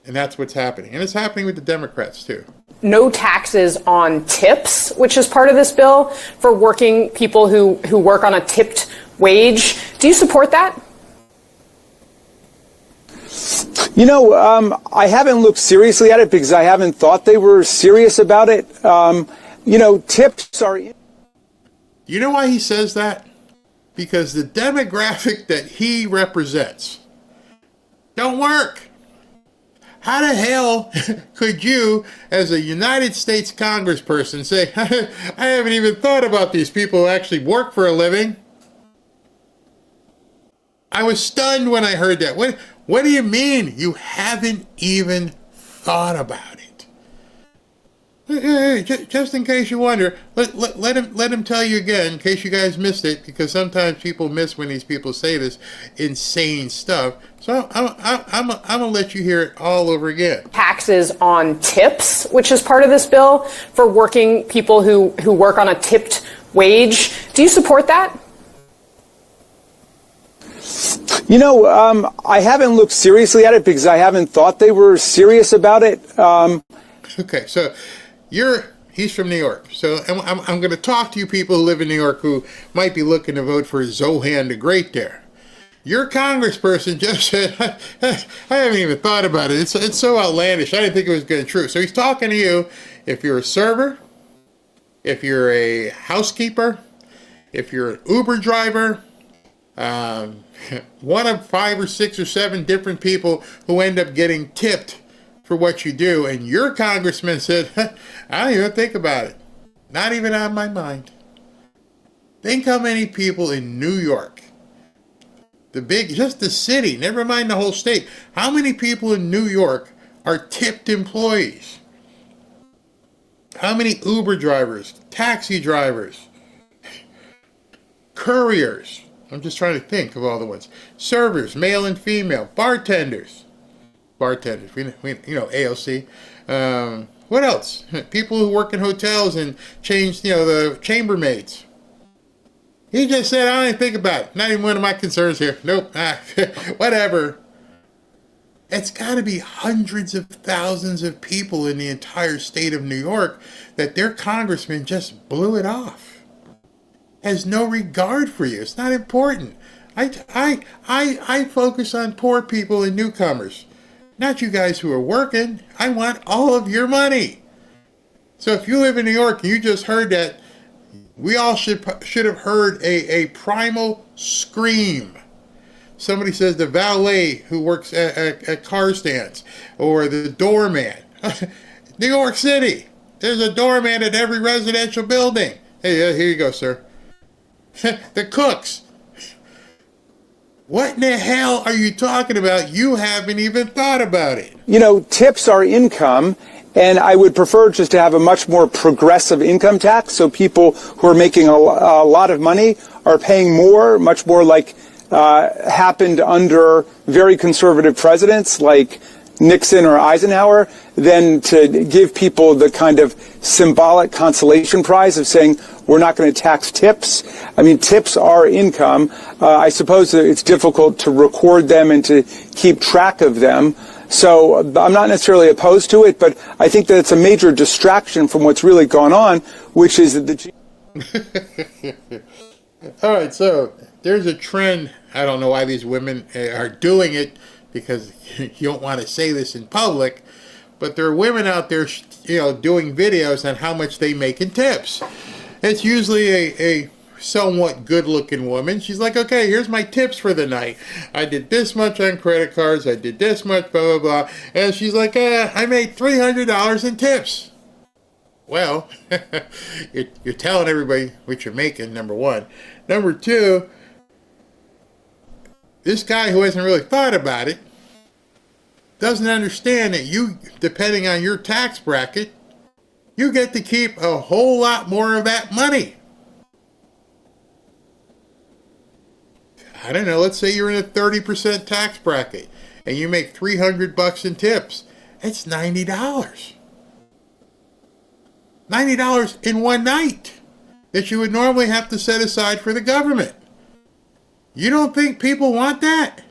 Speaker 4: And that's what's happening. And it's happening with the Democrats too.
Speaker 16: No taxes on tips, which is part of this bill, for working people who work on a tipped wage. Do you support that?
Speaker 17: You know, I haven't looked seriously at it because I haven't thought they were serious about it. You know, tips are...
Speaker 4: You know why he says that? Because the demographic that he represents don't work. How the hell could you, as a United States congressperson, say, I haven't even thought about these people who actually work for a living? I was stunned when I heard that. What do you mean you haven't even thought about it? Just in case you wonder, let him tell you again, in case you guys missed it, because sometimes people miss when these people say this insane stuff. So I'm gonna let you hear it all over again.
Speaker 16: Taxes on tips, which is part of this bill, for working people who work on a tipped wage. Do you support that?
Speaker 17: You know, I haven't looked seriously at it because I haven't thought they were serious about it.
Speaker 4: Okay, so he's from New York. So I'm going to talk to you people who live in New York who might be looking to vote for Zohan the Great there. Your congressperson just said, I haven't even thought about it. It's so outlandish. I didn't think it was going to be true. So he's talking to you if you're a server, if you're a housekeeper, if you're an Uber driver, one of 5 or 6 or 7 different people who end up getting tipped for what you do, and your congressman said, I don't even think about it. Not even on my mind. Think how many people in New York, just the city, never mind the whole state, how many people in New York are tipped employees? How many Uber drivers, taxi drivers, couriers? I'm just trying to think of all the ones. Servers, male and female, bartenders, we know AOC. What else? People who work in hotels and change, the chambermaids. He just said, I don't even think about it. Not even one of my concerns here. Nope. Whatever. It's got to be hundreds of thousands of people in the entire state of New York that their congressman just blew it off. Has no regard for you. It's not important. I focus on poor people and newcomers. Not you guys who are working. I want all of your money. So if you live in New York and you just heard that, we all should have heard a primal scream. Somebody says the valet who works at car stands, or the doorman. New York City, there's a doorman at every residential building. Hey, here you go, sir. The cooks. What in the hell are you talking about? You haven't even thought about it.
Speaker 17: You know, tips are income, and I would prefer just to have a much more progressive income tax, so people who are making a lot of money are paying more, much more like happened under very conservative presidents like Nixon or Eisenhower, than to give people the kind of symbolic consolation prize of saying we're not going to tax tips. I mean, tips are income. I suppose that it's difficult to record them and to keep track of them. So I'm not necessarily opposed to it, but I think that it's a major distraction from what's really going on, which is that the...
Speaker 4: All right, so there's a trend. I don't know why these women are doing it, because you don't want to say this in public, but there are women out there, doing videos on how much they make in tips. It's usually a somewhat good-looking woman. She's like, okay, here's my tips for the night. I did this much on credit cards. I did this much, blah, blah, blah. And she's like, I made $300 in tips. Well, you're telling everybody what you're making, number one. Number two, this guy who hasn't really thought about it doesn't understand that you, depending on your tax bracket, you get to keep a whole lot more of that money. I don't know, let's say you're in a 30% tax bracket and you make $300 in tips. It's $90. $90 in one night that you would normally have to set aside for the government. You don't think people want that?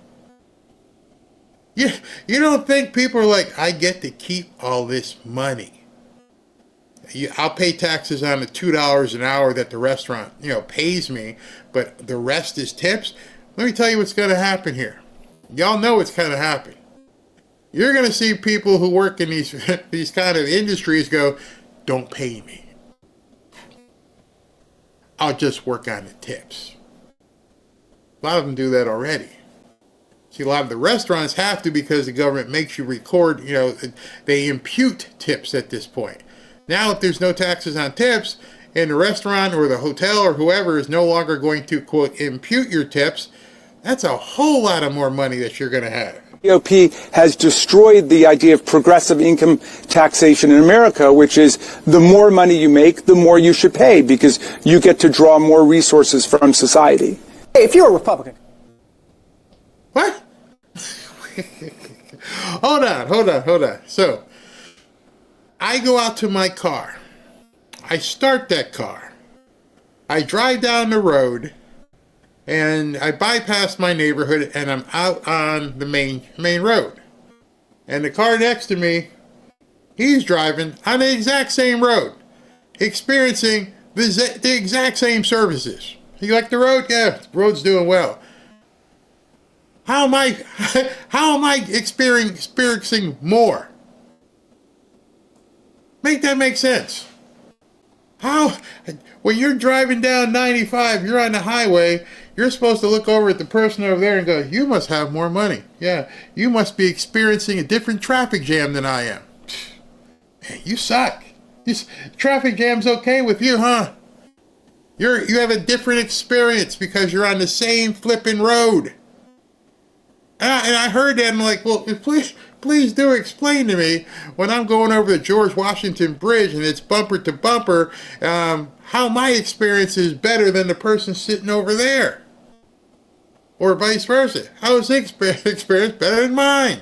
Speaker 4: You don't think people are like, I get to keep all this money. I'll pay taxes on the $2 an hour that the restaurant, pays me, but the rest is tips. Let me tell you what's going to happen here. Y'all know what's going to happen. You're going to see people who work in these kind of industries go, don't pay me. I'll just work on the tips. A lot of them do that already. See, a lot of the restaurants have to because the government makes you record, they impute tips at this point. Now, if there's no taxes on tips, and the restaurant or the hotel or whoever is no longer going to, quote, impute your tips, that's a whole lot of more money that you're going to have.
Speaker 17: GOP has destroyed the idea of progressive income taxation in America, which is the more money you make, the more you should pay because you get to draw more resources from society.
Speaker 13: Hey, if you're a Republican.
Speaker 4: What? Hold on. So, I go out to my car. I start that car. I drive down the road, and I bypass my neighborhood, and I'm out on the main road. And the car next to me, he's driving on the exact same road, experiencing the exact same services. You like the road? Yeah, the road's doing well. How am I experiencing more? Make that make sense. How, when you're driving down 95, you're on the highway, you're supposed to look over at the person over there and go, you must have more money. Yeah, you must be experiencing a different traffic jam than I am. Man, you suck. This traffic jam's okay with you, huh? You have a different experience because you're on the same flipping road. And I heard that, and I'm like, well, please do explain to me when I'm going over the George Washington Bridge and it's bumper to bumper, how my experience is better than the person sitting over there. Or vice versa. How is his experience better than mine?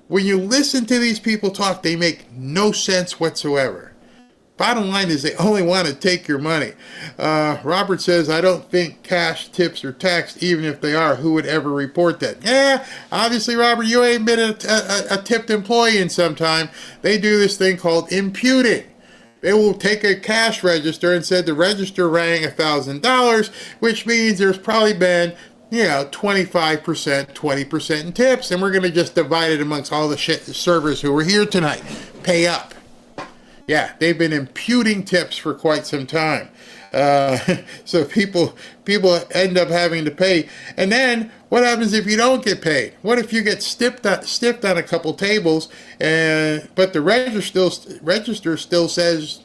Speaker 4: When you listen to these people talk, they make no sense whatsoever. Bottom line is they only want to take your money. Robert says, I don't think cash tips are taxed, even if they are. Who would ever report that? Yeah, obviously, Robert, you ain't been a tipped employee in some time. They do this thing called imputing. They will take a cash register and said the register rang $1,000, which means there's probably been 25%, 20% in tips, and we're going to just divide it amongst all the servers who were here tonight. Pay up. Yeah, they've been imputing tips for quite some time. So people end up having to pay. And then what happens if you don't get paid? What if you get stiffed on a couple tables, but the register still says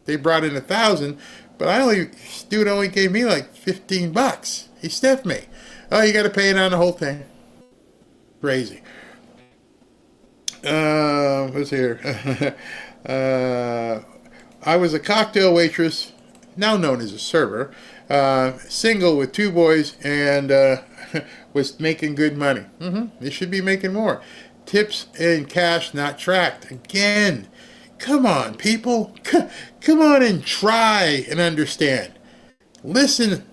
Speaker 4: they brought in 1,000, but dude only gave me like $15. He stiffed me. Oh, you got to pay it on the whole thing. Crazy. What's here? I was a cocktail waitress, now known as a server, single with 2 boys, and was making good money. They should be making more. Tips in cash, not tracked. Again, come on, people. Come on and try and understand. Listen,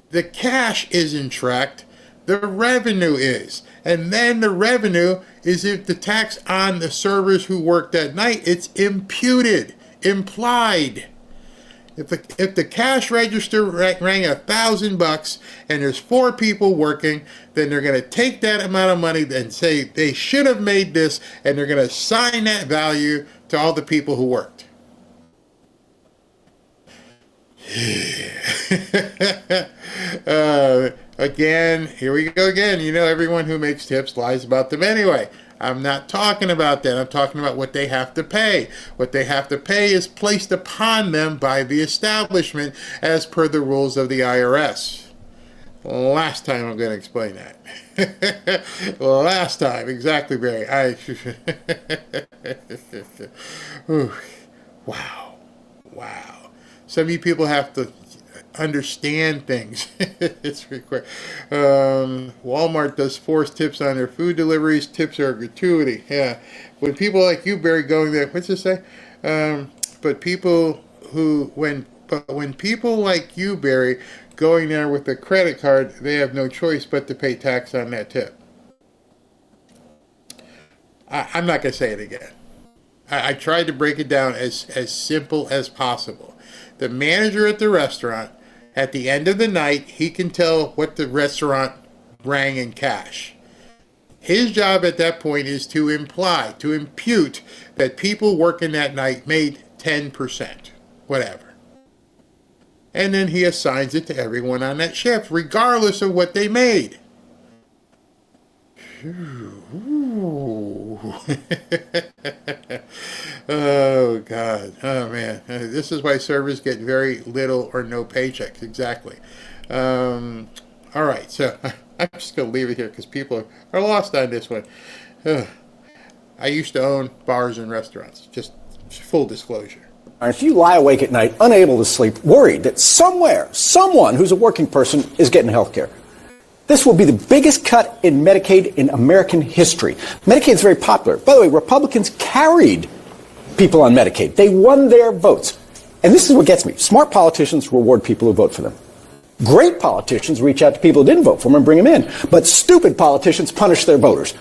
Speaker 4: the cash isn't tracked. The revenue is. And then the revenue is if the tax on the servers who worked that night, it's imputed, implied. If the cash register rang $1,000 and there's 4 people working, then they're going to take that amount of money and say they should have made this, and they're going to assign that value to all the people who worked. Again, here we go again. You know, everyone who makes tips lies about them anyway. I'm not talking about that. I'm talking about what they have to pay. What they have to pay is placed upon them by the establishment as per the rules of the IRS. Last time I'm going to explain that. Last time, exactly, Barry. Wow. Some of you people have to understand things. It's required. Walmart does force tips on their food deliveries. Tips are a gratuity. Yeah. When people like you, Barry, going there, what's it say? When people like you, Barry, going there with a credit card, they have no choice but to pay tax on that tip. I'm not going to say it again. I tried to break it down as simple as possible. The manager at the restaurant, at the end of the night, he can tell what the restaurant rang in cash. His job at that point is to impute that people working that night made 10%, whatever. And then he assigns it to everyone on that shift, regardless of what they made. Oh, God. Oh, man. This is why servers get very little or no paychecks. Exactly. All right. So I'm just going to leave it here because people are lost on this one. I used to own bars and restaurants. Just full disclosure.
Speaker 18: If you lie awake at night, unable to sleep, worried that somewhere, someone who's a working person is getting health care, this will be the biggest cut in Medicaid in American history. Medicaid is very popular. By the way, Republicans carried people on Medicaid. They won their votes. And this is what gets me. Smart politicians reward people who vote for them. Great politicians reach out to people who didn't vote for them and bring them in. But stupid politicians punish their voters.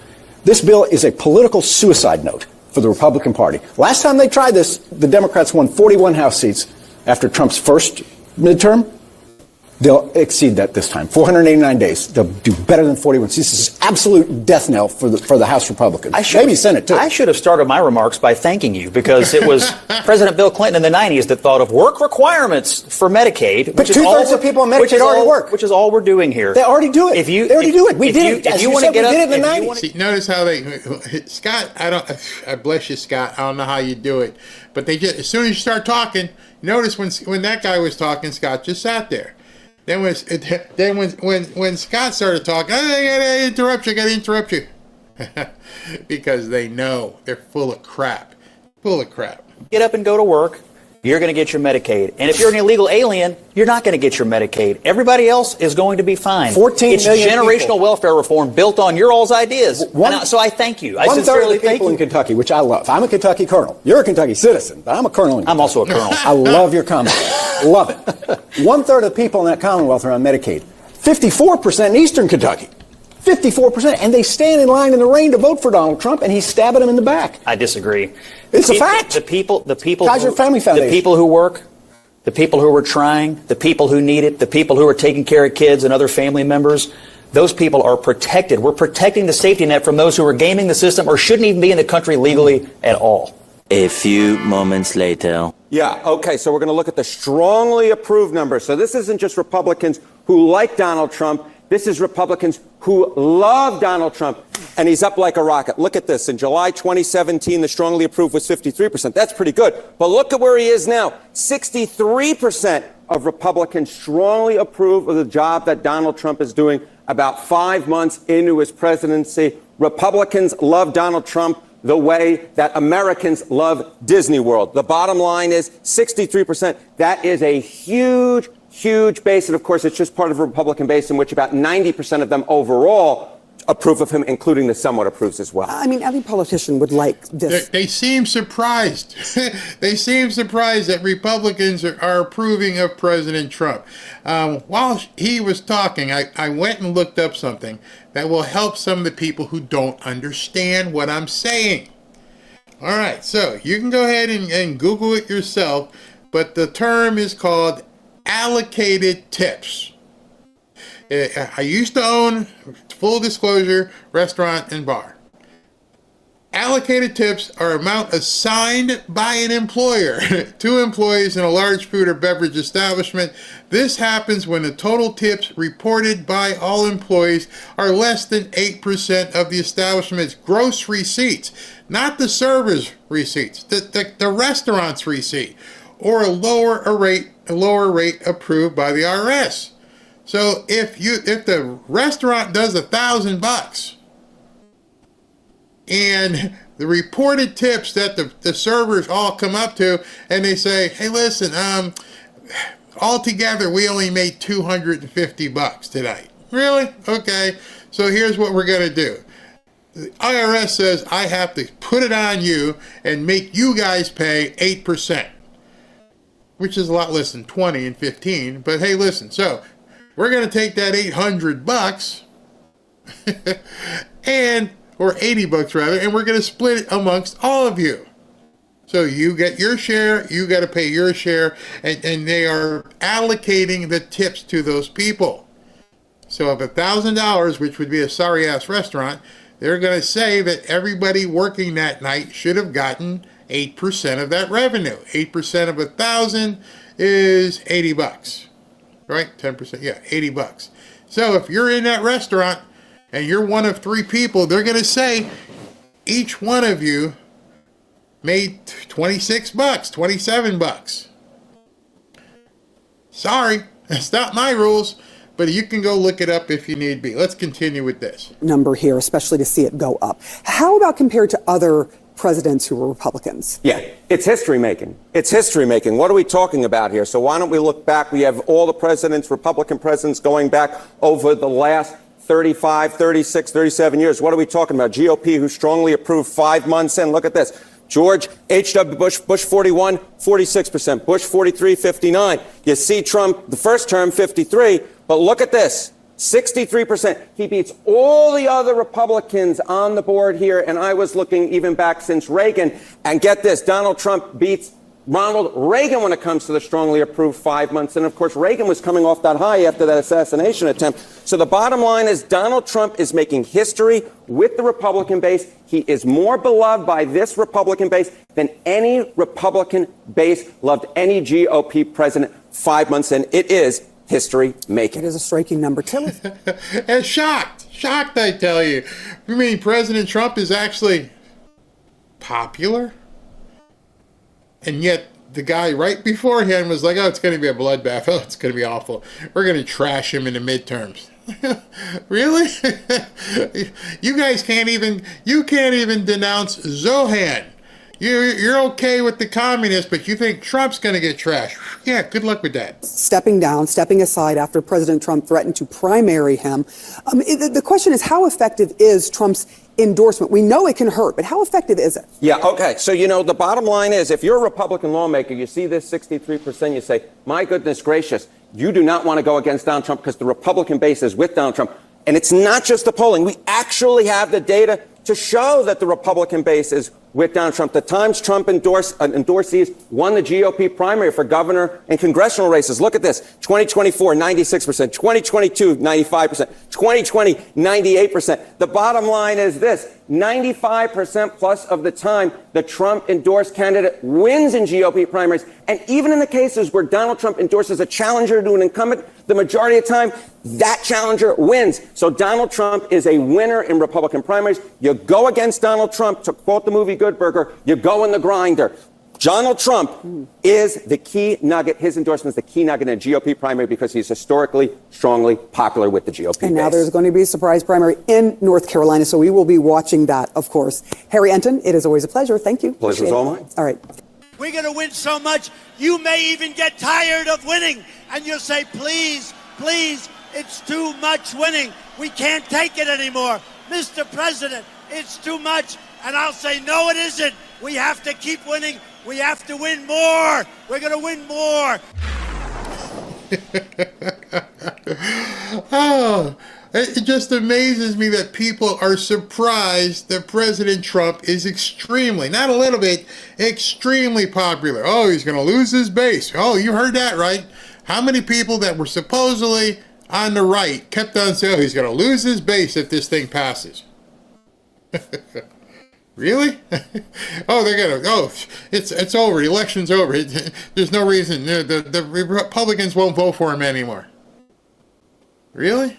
Speaker 18: This bill is a political suicide note for the Republican Party. Last time they tried this, the Democrats won 41 House seats after Trump's first midterm. They'll exceed that this time. 489 days. They'll do better than 41 seats. This is absolute death knell for the House Republicans. Maybe Senate, too.
Speaker 19: I should have started my remarks by thanking you because it was President Bill Clinton in the 90s that thought of work requirements for Medicaid.
Speaker 18: But two-thirds of people on Medicaid already work.
Speaker 19: Which is all we're doing here.
Speaker 18: They already do it. They already do it. We did it. As you said, we did it in the 90s.
Speaker 4: See, notice how Scott, I bless you, Scott. I don't know how you do it. But they just, as soon as you start talking, notice when that guy was talking, Scott just sat there. Then when Scott started talking, I gotta interrupt you. Because they know they're full of crap.
Speaker 19: Get up and go to work. You're going to get your Medicaid. And if you're an illegal alien, you're not going to get your Medicaid. Everybody else is going to be fine.
Speaker 18: 14
Speaker 19: it's
Speaker 18: million
Speaker 19: generational
Speaker 18: people.
Speaker 19: Welfare reform built on your all's ideas. So I thank you. I
Speaker 18: One-third of the people in Kentucky, which I love. I'm a Kentucky colonel. You're a Kentucky citizen, but I'm a colonel in Kentucky.
Speaker 19: I'm also a colonel.
Speaker 18: I love your Commonwealth. Love it. One-third of the people in that Commonwealth are on Medicaid. 54% in Eastern Kentucky. 54%. And they stand in line in the rain to vote for Donald Trump, and he's stabbing them in the back.
Speaker 19: I disagree.
Speaker 18: It's a fact.
Speaker 19: The people
Speaker 18: Kaiser Family Foundation.
Speaker 19: The people who work, the people who are trying, the people who need it, the people who are taking care of kids and other family members, those people are protected. We're protecting the safety net from those who are gaming the system or shouldn't even be in the country legally at all.
Speaker 20: A few moments later.
Speaker 21: Yeah, okay, so we're going to look at the strongly approved numbers. So this isn't just Republicans who like Donald Trump. This is Republicans who love Donald Trump, and he's up like a rocket. Look at this. In July 2017, the strongly approved was 53%. That's pretty good. But look at where he is now. 63% of Republicans strongly approve of the job that Donald Trump is doing about 5 months into his presidency. Republicans love Donald Trump the way that Americans love Disney World. The bottom line is 63%. That is a huge base, and of course it's just part of a Republican base in which about 90% of them overall approve of him, including the somewhat approves as well.
Speaker 22: I mean, every politician would like this.
Speaker 4: They seem surprised. They seem surprised that Republicans are approving of President Trump. While he was talking, I went and looked up something that will help some of the people who don't understand what I'm saying. All right, so you can go ahead and Google it yourself, but the term is called allocated tips. I used to own, full disclosure, restaurant and bar. Allocated tips are amount assigned by an employer to employees in a large food or beverage establishment. This happens when the total tips reported by all employees are less than 8% of the establishment's gross receipts, not the server's receipts, the restaurant's receipt, or a lower rate approved by the IRS. So if the restaurant does $1,000, and the reported tips that the servers all come up to, and they say, hey, listen, altogether we only made $250 tonight. Really? Okay. So here's what we're going to do. The IRS says I have to put it on you and make you guys pay 8%, which is a lot less than 20 and 15. But hey, listen, so we're going to take that $800 or $80 rather, and we're going to split it amongst all of you. So you get your share, you got to pay your share, and they are allocating the tips to those people. So if $1,000, which would be a sorry-ass restaurant, they're going to say that everybody working that night should have gotten 8% of that revenue. 8% of 1,000 is $80, right? 10%, yeah, $80. So if you're in that restaurant and you're one of 3 people, they're going to say each one of you made $26, $27. Sorry, that's not my rules, but you can go look it up if you need be. Let's continue with this.
Speaker 22: Number here, especially to see it go up. How about compared to other presidents who were Republicans?
Speaker 21: Yeah, it's history making. It's history making. What are we talking about here? So why don't we look back? We have all the presidents, Republican presidents, going back over the last 35, 36, 37 years. What are we talking about? GOP, who strongly approved 5 months in. Look at this. George H.W. Bush, Bush 41, 46%. Bush 43, 59. You see Trump, the first term, 53. But look at this. 63%. He beats all the other Republicans on the board here. And I was looking even back since Reagan. And get this, Donald Trump beats Ronald Reagan when it comes to the strongly approved 5 months. And of course, Reagan was coming off that high after that assassination attempt. So the bottom line is Donald Trump is making history with the Republican base. He is more beloved by this Republican base than any Republican base loved any GOP president 5 months in. It is history making.
Speaker 22: It is a striking number, Tilly.
Speaker 4: And shocked, I tell you. You mean President Trump is actually popular? And yet the guy right beforehand was like, oh, it's going to be a bloodbath. Oh, it's going to be awful. We're going to trash him in the midterms. Really? You guys can't even denounce Zohan. You're okay with the communists, but you think Trump's going to get trashed. Yeah, good luck with that.
Speaker 22: Stepping aside after President Trump threatened to primary him. The question is, how effective is Trump's endorsement? We know it can hurt, but how effective is it?
Speaker 21: Yeah, okay. So, the bottom line is, if you're a Republican lawmaker, you see this 63%, you say, my goodness gracious, you do not want to go against Donald Trump because the Republican base is with Donald Trump. And it's not just the polling. We actually have the data to show that the Republican base is with Donald Trump. The Times Trump endorsees won the GOP primary for governor and congressional races. Look at this. 2024, 96%. 2022, 95%. 2020, 98%. The bottom line is this. 95% plus of the time, the Trump endorsed candidate wins in GOP primaries. And even in the cases where Donald Trump endorses a challenger to an incumbent, the majority of the time, that challenger wins. So Donald Trump is a winner in Republican primaries. You go against Donald Trump, to quote the movie Good Burger, you go in the grinder. Donald Trump is the key nugget. His endorsement is the key nugget in a GOP primary because he's historically, strongly popular with the GOP
Speaker 22: And now
Speaker 21: base.
Speaker 22: there's going to be a surprise primary in North Carolina, so we will be watching that, of course. Harry Enton, it is always a pleasure. Thank you.
Speaker 21: Pleasure's all mine.
Speaker 22: All right.
Speaker 1: We're going to win so much, you may even get tired of winning. And you'll say, please, please, it's too much winning. We can't take it anymore. Mr. President, it's too much. And I'll say, no, it isn't. We have to keep winning. We have to win more. We're going to win more.
Speaker 4: Oh, it just amazes me that people are surprised that President Trump is extremely, not a little bit, extremely popular. Oh, he's going to lose his base. Oh, you heard that right. How many people that were supposedly on the right kept on saying, oh, he's going to lose his base if this thing passes? Really? Oh, they're gonna. Oh, it's over. The election's over. There's no reason. The Republicans won't vote for him anymore. Really?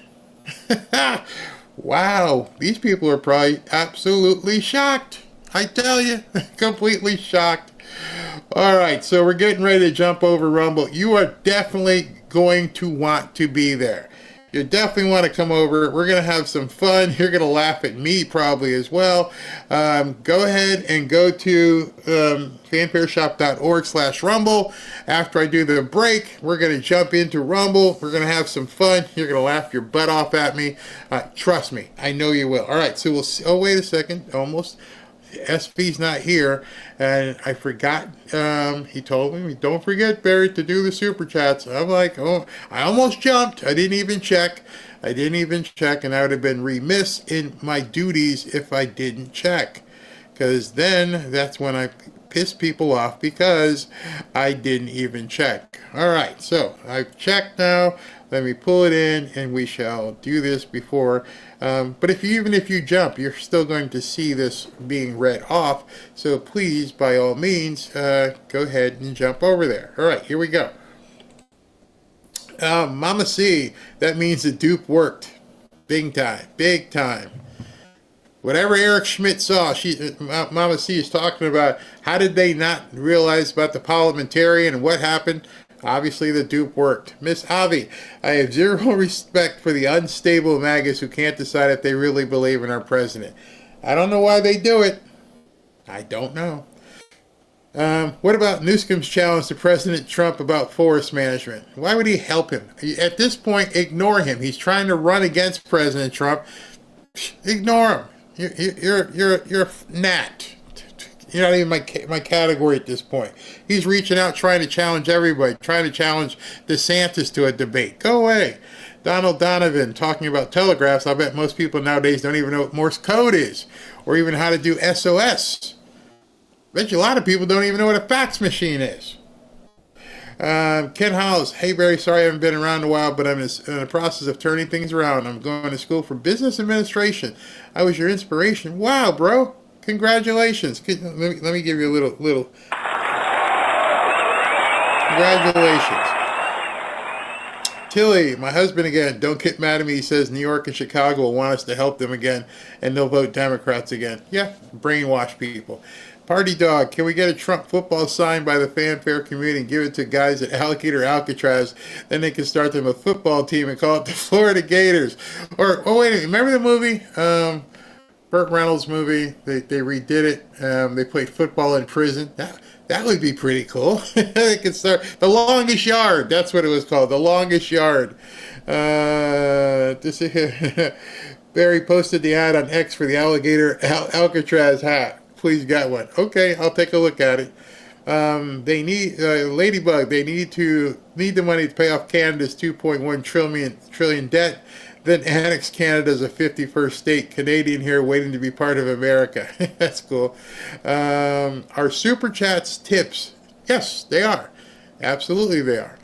Speaker 4: Wow. These people are probably absolutely shocked. I tell you, completely shocked. All right, so we're getting ready to jump over Rumble. You are definitely going to want to be there. You definitely want to come over. We're going to have some fun. You're going to laugh at me probably as well. Go ahead and go to fanfareshop.org/Rumble. After I do the break, we're going to jump into Rumble. We're going to have some fun. You're going to laugh your butt off at me. Trust me. I know you will. All right, so we'll see. Oh, wait a second. Almost. SV's not here, and I forgot. He told me, don't forget, Barry, to do the super chats. I'm like, oh, I almost jumped. I didn't even check, and I would have been remiss in my duties if I didn't check, because then that's when I piss people off because I didn't even check. All right, so I've checked now. Let me pull it in, and we shall do this before. But even if you jump, you're still going to see this being read off. So please, by all means, go ahead and jump over there. All right, here we go. Mama C, that means the dupe worked. Big time, big time. Whatever Eric Schmidt saw, Mama C is talking about how did they not realize about the parliamentarian and what happened. Obviously, the dupe worked. Miss Avi, I have zero respect for the unstable MAGAs who can't decide if they really believe in our president. I don't know why they do it. I don't know. What about Newsom's challenge to President Trump about forest management? Why would he help him? At this point, ignore him. He's trying to run against President Trump. Ignore him. You're a gnat. You're not even my category at this point. He's reaching out, trying to challenge everybody, trying to challenge DeSantis to a debate. Go away. Donald Donovan talking about telegraphs. I bet most people nowadays don't even know what Morse code is, or even how to do SOS. Bet you a lot of people don't even know what a fax machine is. Ken Howells, hey Barry, sorry I haven't been around a while, but I'm in the process of turning things around. I'm going to school for business administration. I was your inspiration. Wow, bro. Congratulations. Let me give you a little congratulations. Tilly, my husband again, don't get mad at me. He says New York and Chicago will want us to help them again, and they'll vote Democrats again. Yeah, brainwash people. Party Dog, can we get a Trump football signed by the fanfare community and give it to guys at Alligator Alcatraz? Then they can start them a football team and call it the Florida Gators. Or, oh, wait a minute, remember the movie? Burt Reynolds movie, they redid it. They played football in prison. That would be pretty cool. They could start The Longest Yard. That's what it was called, The Longest Yard. Barry posted the ad on X for the Alligator Alcatraz hat. Please get one. Okay, I'll take a look at it. They need Ladybug. They need the money to pay off Canada's 2.1 trillion debt. Then annex Canada as a 51st state. Canadian here waiting to be part of America. That's cool. Are Super Chats tips? Yes, they are. Absolutely they are.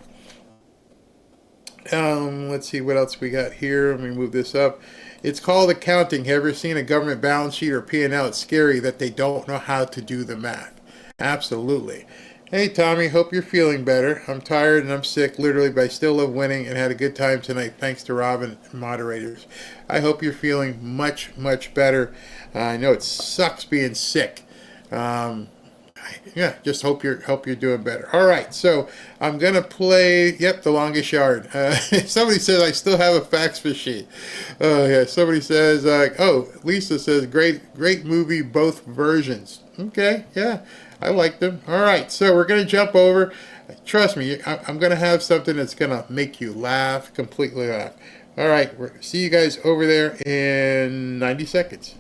Speaker 4: Let's see what else we got here. Let me move this up. It's called accounting. Have you ever seen a government balance sheet or P&L? It's scary that they don't know how to do the math. Absolutely. Hey, Tommy, hope you're feeling better. I'm tired and I'm sick, literally, but I still love winning and had a good time tonight, thanks to Robin and moderators. I hope you're feeling much, much better. I know it sucks being sick. Yeah, just hope you're doing better. All right, so I'm going to play, The Longest Yard. Somebody says I still have a fax machine. Oh, yeah, somebody says, Lisa says, great movie, both versions. Okay, yeah. I like them. All right, so we're going to jump over. Trust me, I'm going to have something that's going to make you laugh, completely laugh. All right, see you guys over there in 90 seconds.